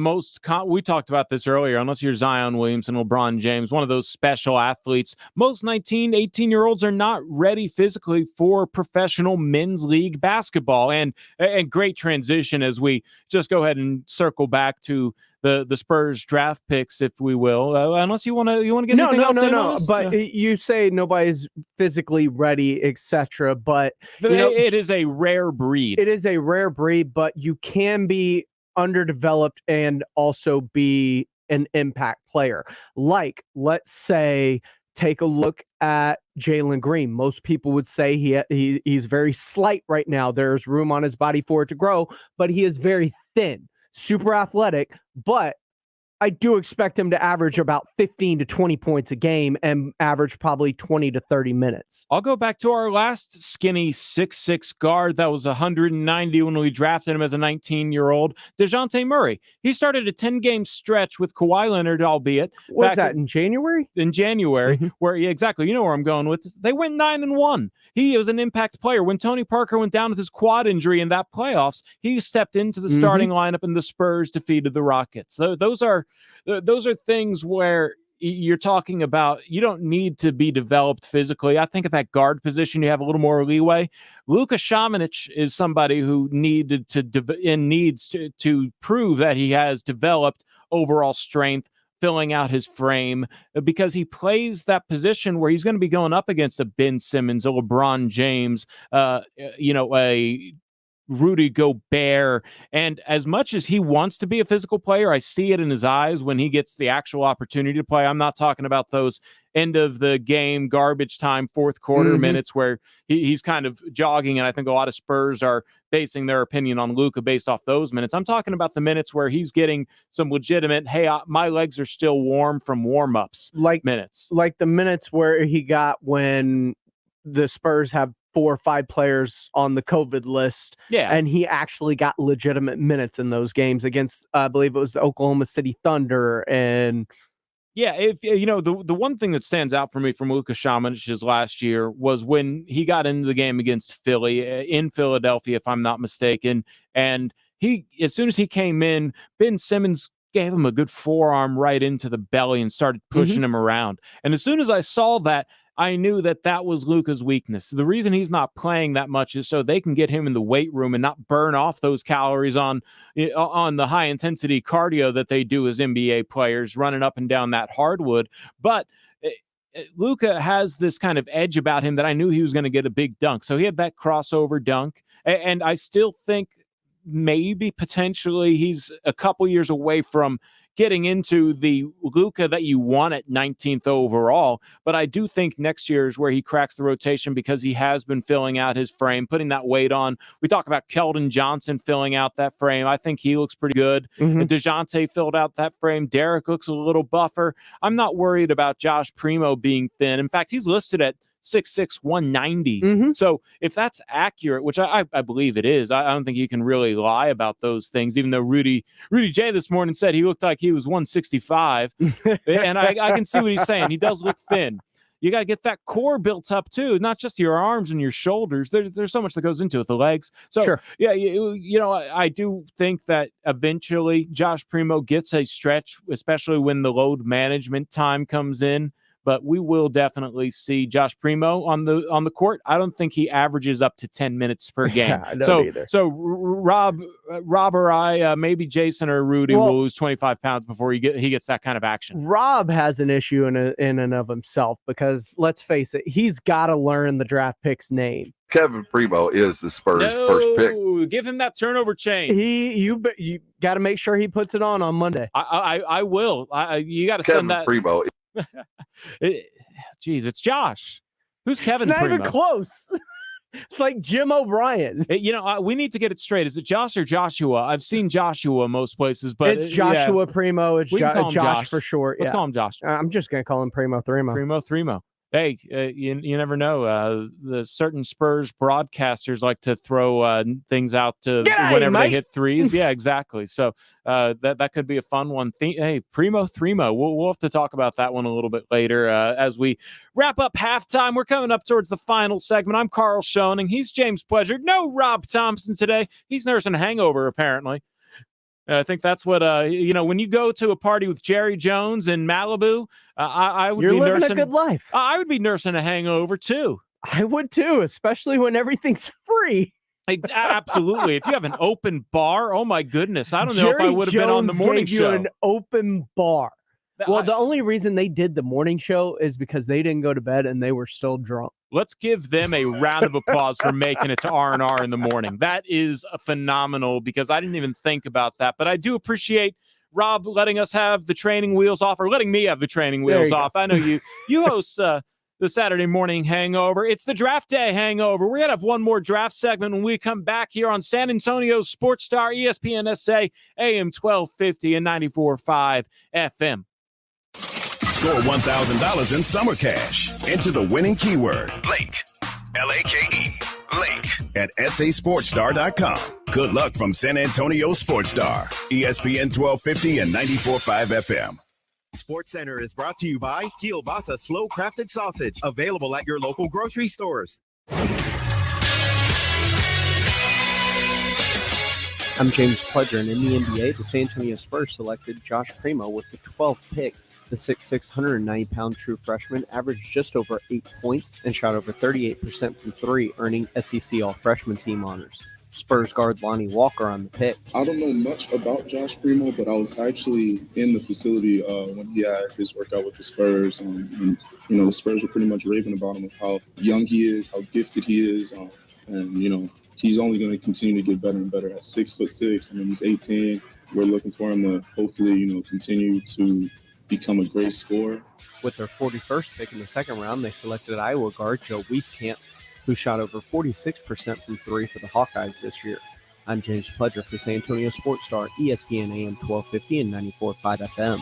we talked about this earlier, unless you're Zion Williamson, LeBron James, one of those special athletes. Most 19, 18-year-olds are not ready physically for professional men's league basketball. And great transition as we just go ahead and circle back to the Spurs draft picks, if we will. Unless you want to get anything else in on this? But you say nobody's physically ready, etc. But it is a rare breed. It is a rare breed, but you can be underdeveloped and also be an impact player. Like, let's say, take a look at Jalen Green. Most people would say he's very slight right now. There's room on his body for it to grow, but he is very thin, super athletic, but I do expect him to average about 15 to 20 points a game and average probably 20 to 30 minutes. I'll go back to our last skinny 6'6" guard that was 190 when we drafted him as a 19-year-old, DeJounte Murray. He started a 10-game stretch with Kawhi Leonard, albeit. Was that in January? In January, where, yeah, exactly. You know where I'm going with this. They went 9-1. He was an impact player. When Tony Parker went down with his quad injury in that playoffs, he stepped into the starting lineup and the Spurs defeated the Rockets. Those are things where you're talking about you don't need to be developed physically. I think at that guard position, you have a little more leeway. Luka Šamanić is somebody who needs to prove that he has developed overall strength, filling out his frame, because he plays that position where he's going to be going up against a Ben Simmons, a LeBron James, a Rudy Gobert. And as much as he wants to be a physical player, I see it in his eyes when he gets the actual opportunity to play. I'm not talking about those end of the game, garbage time, fourth quarter minutes where he's kind of jogging. And I think a lot of Spurs are basing their opinion on Luka based off those minutes. I'm talking about the minutes where he's getting some legitimate, hey, my legs are still warm from warm-ups minutes. Like the minutes where he got when the Spurs have 4 or 5 players on the COVID list. Yeah. And he actually got legitimate minutes in those games against, I believe it was the Oklahoma City Thunder. And yeah, if the one thing that stands out for me from Luka Šamanić's last year was when he got into the game against Philly in Philadelphia, if I'm not mistaken. And as soon as he came in, Ben Simmons gave him a good forearm right into the belly and started pushing him around. And as soon as I saw that, I knew that was Luka's weakness. The reason he's not playing that much is so they can get him in the weight room and not burn off those calories on the high intensity cardio that they do as NBA players running up and down that hardwood. But Luka has this kind of edge about him that I knew he was going to get a big dunk. So he had that crossover dunk. And I still think maybe potentially he's a couple years away from getting into the Luka that you want at 19th overall. But I do think next year is where he cracks the rotation because he has been filling out his frame, putting that weight on. We talk about Keldon Johnson filling out that frame. I think he looks pretty good. And DeJounte filled out that frame. Derek looks a little buffer. I'm not worried about Josh Primo being thin. In fact, he's listed at 6'6", 190. So if that's accurate, which I believe it is, I don't think you can really lie about those things, even though Rudy J this morning said he looked like he was 165. And I can see what he's saying. He does look thin. You got to get that core built up too, not just your arms and your shoulders. There's so much that goes into it, the legs. So yeah, I do think that eventually Josh Primo gets a stretch, especially when the load management time comes in. But we will definitely see Josh Primo on the court. I don't think he averages up to 10 minutes per game. So Rob or I, maybe Jason or Rudy will lose 25 pounds before he gets that kind of action. Rob has an issue in and of himself because let's face it, he's got to learn the draft pick's name. Kevin Primo is the Spurs' first pick. Give him that turnover chain. You got to make sure he puts it on Monday. I will. You got to send that. Kevin Primo. Geez, it's Josh. Who's Kevin It's not Primo? even close. It's like Jim O'Brien. We need to get it straight. Is it Josh or Joshua? I've seen Joshua most places, but it's Joshua Primo. It's Josh for short. Let's call him Josh. I'm just going to call him Primo Thrimo. Primo Thrimo. Hey, you never know. The certain Spurs broadcasters like to throw things out to whenever they hit threes. Yeah, exactly. So that could be a fun one. Hey, Primo Thrimo. We'll have to talk about that one a little bit later as we wrap up halftime. We're coming up towards the final segment. I'm Carl Schoening. He's James Pleasure. No Rob Thompson today. He's nursing a hangover, apparently. I think that's what, when you go to a party with Jerry Jones in Malibu, I would be nursing a good life. I would be nursing a hangover too. I would too, especially when everything's free. Absolutely. If you have an open bar, oh my goodness. I don't know if I would have been on the morning show. An open bar. Well, the only reason they did the morning show is because they didn't go to bed and they were still drunk. Let's give them a round of applause for making it to R&R in the morning. That is phenomenal because I didn't even think about that. But I do appreciate Rob letting us have the training wheels off, or letting me have the training wheels off. I know you host the Saturday morning hangover. It's the draft day hangover. We're going to have one more draft segment when we come back here on San Antonio Sports Star, ESPN SA, AM 1250 and 94.5 FM. Score $1,000 in summer cash. Enter the winning keyword, Lake, L-A-K-E, Lake, at sasportstar.com. Good luck from San Antonio Sports Star, ESPN 1250 and 94.5 FM. Sports Center is brought to you by Kielbasa Slow Crafted Sausage, available at your local grocery stores. I'm James Pledger, and in the NBA, the San Antonio Spurs selected Josh Primo with the 12th pick. The 6'6", 190-pound true freshman averaged just over 8 points and shot over 38% from three, earning SEC All-Freshman team honors. Spurs guard Lonnie Walker on the pick. I don't know much about Josh Primo, but I was actually in the facility when he had his workout with the Spurs. And the Spurs were pretty much raving about him, of how young he is, how gifted he is. And he's only going to continue to get better and better at 6'6". I mean, he's 18. We're looking for him to hopefully, continue to become a great scorer. With their 41st pick in the second round, they selected Iowa guard Joe Wieskamp, who shot over 46% from three for the Hawkeyes this year. I'm James Pledger for San Antonio Sports Star, ESPN AM 1250 and 94.5 FM.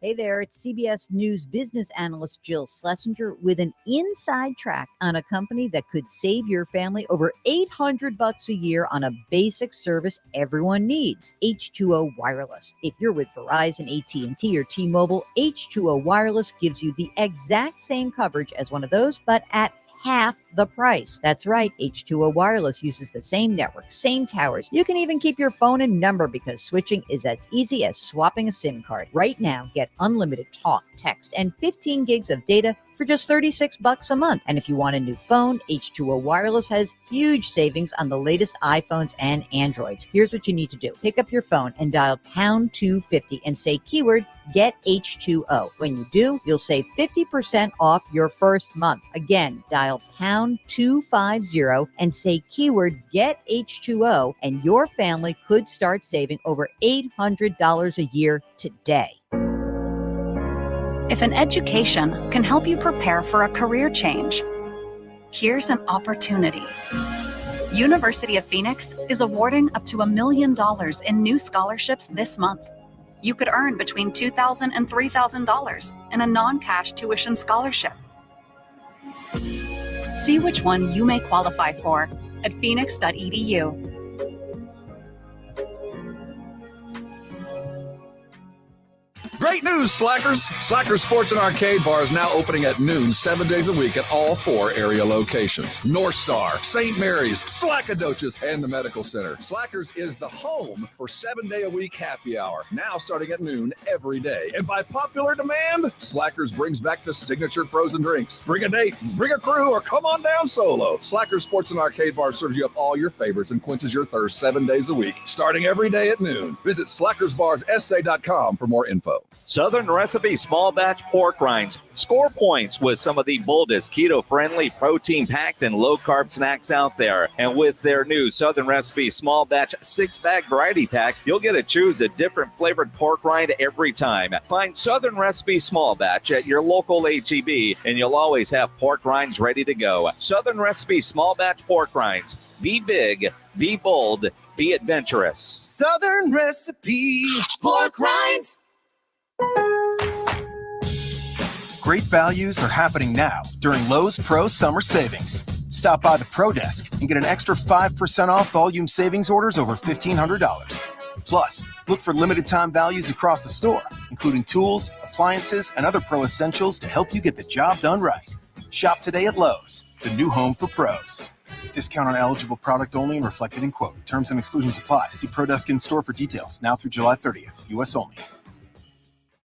Hey there, it's CBS News business analyst Jill Schlesinger with an inside track on a company that could save your family over $800 a year on a basic service everyone needs, H2O Wireless. If you're with Verizon, AT&T, or T-Mobile, H2O Wireless gives you the exact same coverage as one of those, but at half the price. That's right, H2O Wireless uses the same network, same towers. You can even keep your phone and number because switching is as easy as swapping a SIM card. Right now, get unlimited talk, text, and 15 gigs of data for just $36 a month. And if you want a new phone, H2O Wireless has huge savings on the latest iPhones and Androids. Here's what you need to do. Pick up your phone and dial pound 250 and say keyword Get H2O. When you do, you'll save 50% off your first month. Again, dial pound 250 and say keyword Get H2O, and your family could start saving over $800 a year today. If an education can help you prepare for a career change, here's an opportunity. University of Phoenix is awarding up to $1 million in new scholarships this month. You could earn between $2,000 and $3,000 in a non-cash tuition scholarship. See which one you may qualify for at phoenix.edu. Great news, Slackers! Slackers Sports and Arcade Bar is now opening at noon 7 days a week at all 4 area locations. North Star, St. Mary's, Slackadoches, and the Medical Center. Slackers is the home for 7-day-a-week happy hour, now starting at noon every day. And by popular demand, Slackers brings back the signature frozen drinks. Bring a date, bring a crew, or come on down solo. Slackers Sports and Arcade Bar serves you up all your favorites and quenches your thirst 7 days a week, starting every day at noon. Visit slackersbarssa.com for more info. Southern Recipe Small Batch Pork Rinds. Score points with some of the boldest keto-friendly, protein-packed, and low-carb snacks out there. And with their new Southern Recipe Small Batch 6-pack variety pack, you'll get to choose a different flavored pork rind every time. Find Southern Recipe Small Batch at your local H-E-B, and you'll always have pork rinds ready to go. Southern Recipe Small Batch Pork Rinds. Be big, be bold, be adventurous. Southern Recipe Pork Rinds. Great values are happening now during Lowe's Pro Summer Savings. Stop by the Pro Desk and get an extra 5% off volume savings orders over $1,500. Plus, look for limited time values across the store, including tools, appliances, and other pro essentials to help you get the job done right. Shop today at Lowe's, the new home for pros. Discount on eligible product only and reflected in quote. Terms and exclusions apply. See Pro Desk in store for details. Now through July 30th. U.S. only.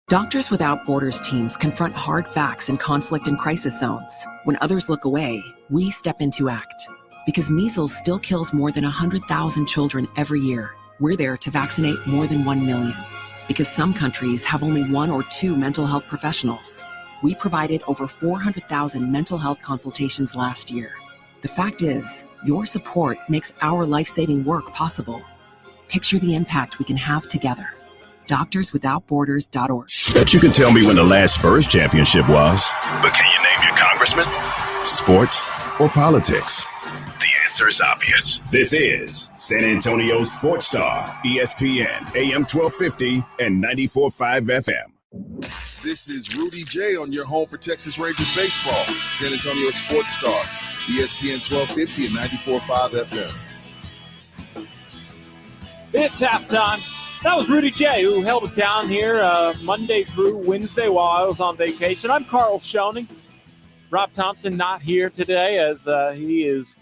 Doctors Without Borders teams confront hard facts in conflict and crisis zones. When others look away, we step in to act. Because measles still kills more than 100,000 children every year, we're there to vaccinate more than 1 million. Because some countries have only 1 or 2 mental health professionals, we provided over 400,000 mental health consultations last year. The fact is, your support makes our life-saving work possible. Picture the impact we can have together. DoctorsWithoutBorders.org. Bet you can tell me when the last Spurs championship was. But can you name your congressman? Sports or politics? The answer is obvious. This is San Antonio Sports Star, ESPN, AM 1250 and 94.5 FM. This is Rudy J on your home for Texas Rangers baseball. San Antonio Sports Star, ESPN 1250 and 94.5 FM. It's halftime. That was Rudy J, who held it down here Monday through Wednesday while I was on vacation. I'm Carl Schoening. Rob Thompson not here today as he is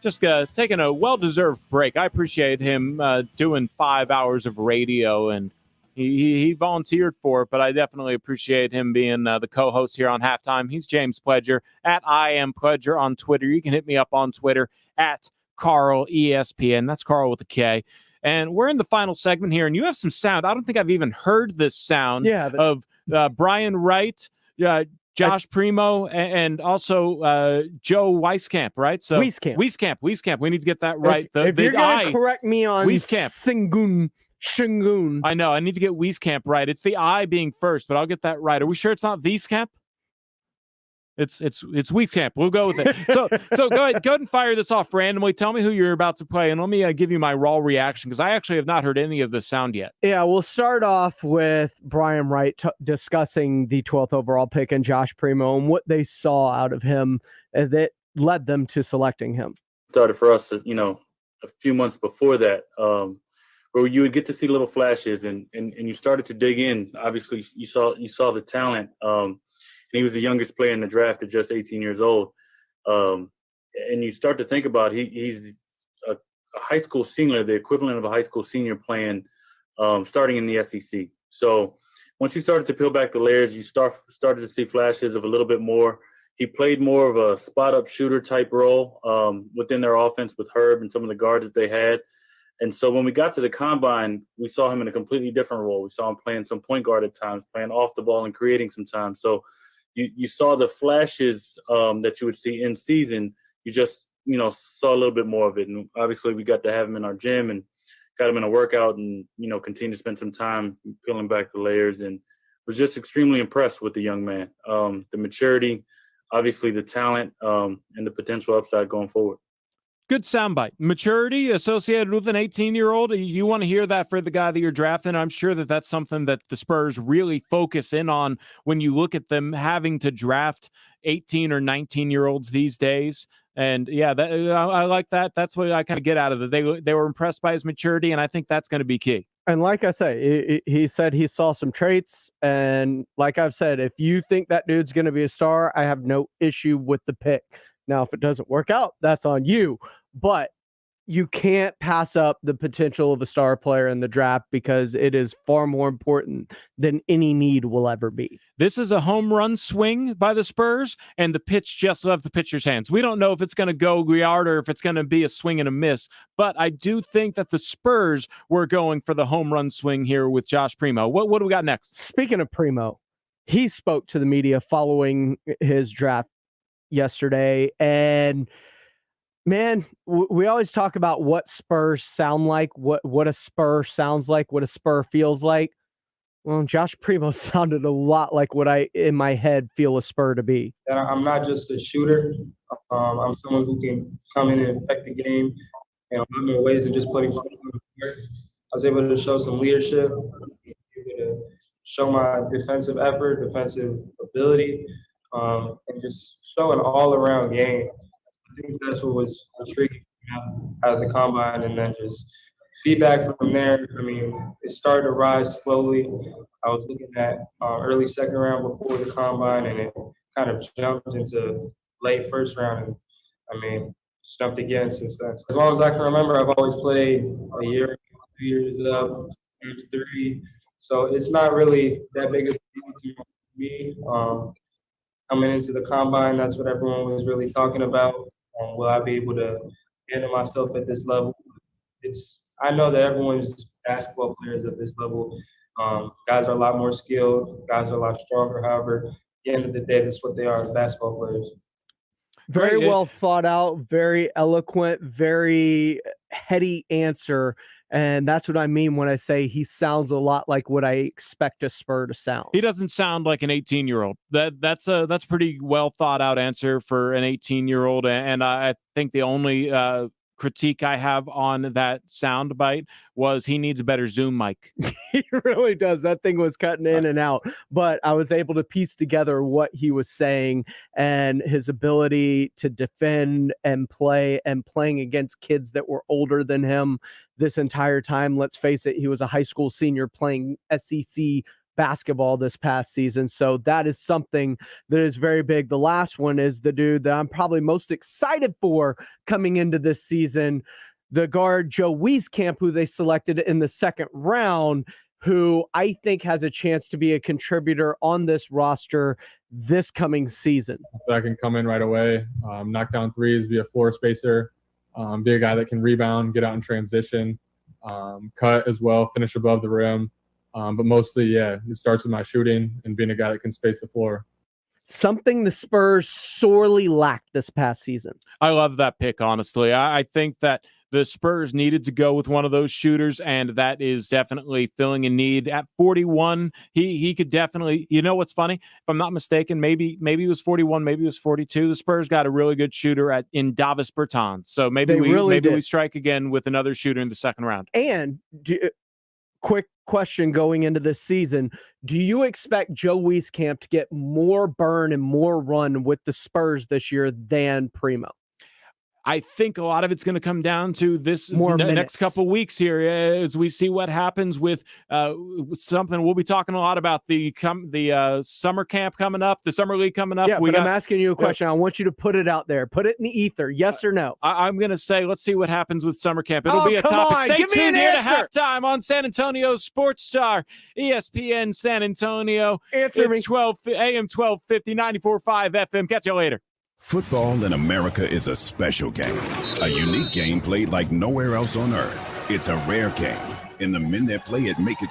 just taking a well-deserved break. I appreciate him doing 5 hours of radio, and he volunteered for it, but I definitely appreciate him being the co-host here on Halftime. He's James Pledger at I Am Pledger on Twitter. You can hit me up on Twitter at Carl ESPN. That's Carl with a K. And we're in the final segment here, and you have some sound. I don't think I've even heard this sound of Brian Wright, Josh Primo, and also Joe Wieskamp, right? So Wieskamp. We need to get that right. If you're going to correct me on Wieskamp. Shingun. I know. I need to get Wieskamp right. It's the I being first, but I'll get that right. Are we sure it's not Wieskamp? It's Wieskamp. We'll go with it. So go ahead and fire this off randomly. Tell me who you're about to play, and let me give you my raw reaction because I actually have not heard any of the sound yet. Yeah, we'll start off with Brian Wright discussing the 12th overall pick and Josh Primo and what they saw out of him that led them to selecting him. Started for us, a few months before that, where you would get to see little flashes, and you started to dig in. Obviously, you saw the talent. And he was the youngest player in the draft at just 18 years old. And you start to think about he's a high school senior, the equivalent of a high school senior playing, starting in the SEC. So once you started to peel back the layers, you started to see flashes of a little bit more. He played more of a spot-up shooter type role within their offense with Herb and some of the guards that they had. And so when we got to the combine, we saw him in a completely different role. We saw him playing some point guard at times, playing off the ball and creating some time. So you saw the flashes that you would see in season. You just, saw a little bit more of it. And obviously we got to have him in our gym and got him in a workout and, continue to spend some time peeling back the layers, and was just extremely impressed with the young man. The maturity, obviously the talent, and the potential upside going forward. Good soundbite. Maturity associated with an 18-year-old. You want to hear that for the guy that you're drafting. I'm sure that that's something that the Spurs really focus in on when you look at them having to draft 18 or 19-year-olds these days. And yeah, I like that. That's what I kind of get out of it. They were impressed by his maturity, and I think that's going to be key. And like I say, he said he saw some traits. And like I've said, if you think that dude's going to be a star, I have no issue with the pick. Now, if it doesn't work out, that's on you. But you can't pass up the potential of a star player in the draft because it is far more important than any need will ever be. This is a home run swing by the Spurs, and the pitch just left the pitcher's hands. We don't know if it's going to go yard or if it's going to be a swing and a miss, but I do think that the Spurs were going for the home run swing here with Josh Primo. What do we got next? Speaking of Primo, he spoke to the media following his draft yesterday, and man, we always talk about what Spurs sound like, what a Spur sounds like, what a Spur feels like. Well, Josh Primo sounded a lot like what I, in my head, feel a Spur to be. I'm not just a shooter. I'm someone who can come in and affect the game in a lot more ways than just putting on the court. I was able to show some leadership, able to show my defensive effort, defensive ability, and just show an all-around game. I think that's what was intriguing out of the combine, and then just feedback from there. I mean, it started to rise slowly. I was looking at early second round before the combine, and it kind of jumped into late first round, and I mean, it's jumped again since then. As long as I can remember, I've always played a year, 2 years up, sometimes 3. So it's not really that big of a deal to me. Coming into the combine, that's what everyone was really talking about. Will I be able to handle myself at this level? I know that everyone's basketball players at this level. Guys are a lot more skilled. Guys are a lot stronger. However, at the end of the day, that's what they are, basketball players. Very well thought out, very eloquent, very heady answer. And that's what I mean when I say he sounds a lot like what I expect a Spur to sound. He doesn't sound like an 18-year-old. That's pretty well thought out answer for an 18-year-old. And I think the only critique I have on that soundbite was he needs a better Zoom mic. He really does. That thing was cutting in and out, but I was able to piece together what he was saying and his ability to defend and play, and playing against kids that were older than him this entire time. Let's face it, he was a high school senior playing SEC basketball this past season. So that is something that is very big. The last one is the dude that I'm probably most excited for coming into this season, the guard Joe Wieskamp, who they selected in the second round, who I think has a chance to be a contributor on this roster this coming season. So I can come in right away, knock down threes, be a floor spacer, be a guy that can rebound, get out in transition, cut as well, finish above the rim. But mostly, it starts with my shooting and being a guy that can space the floor. Something the Spurs sorely lacked this past season. I love that pick, honestly. I think that the Spurs needed to go with one of those shooters, and that is definitely filling a need. At 41, he could definitely, you know what's funny? If I'm not mistaken, maybe he was 41, maybe he was 42. The Spurs got a really good shooter in Davis Bertans. So maybe we strike again with another shooter in the second round. And quick question going into this season, do you expect Joe Wieskamp to get more burn and more run with the Spurs this year than Primo? I think a lot of it's going to come down to this minutes. next couple weeks here as we see what happens with something. We'll be talking a lot about the summer camp coming up, the summer league coming up. Yeah, I'm asking you a question. I want you to put it out there. Put it in the ether. Yes or no? I'm going to say, let's see what happens with summer camp. It'll be a topic. Stay tuned here to halftime on San Antonio Sports Star, ESPN San Antonio. Answer me. It's AM 1250, 94.5 FM. Catch you later. Football in America is a special game, a unique game played like nowhere else on earth. It's a rare game, and the men that play it make it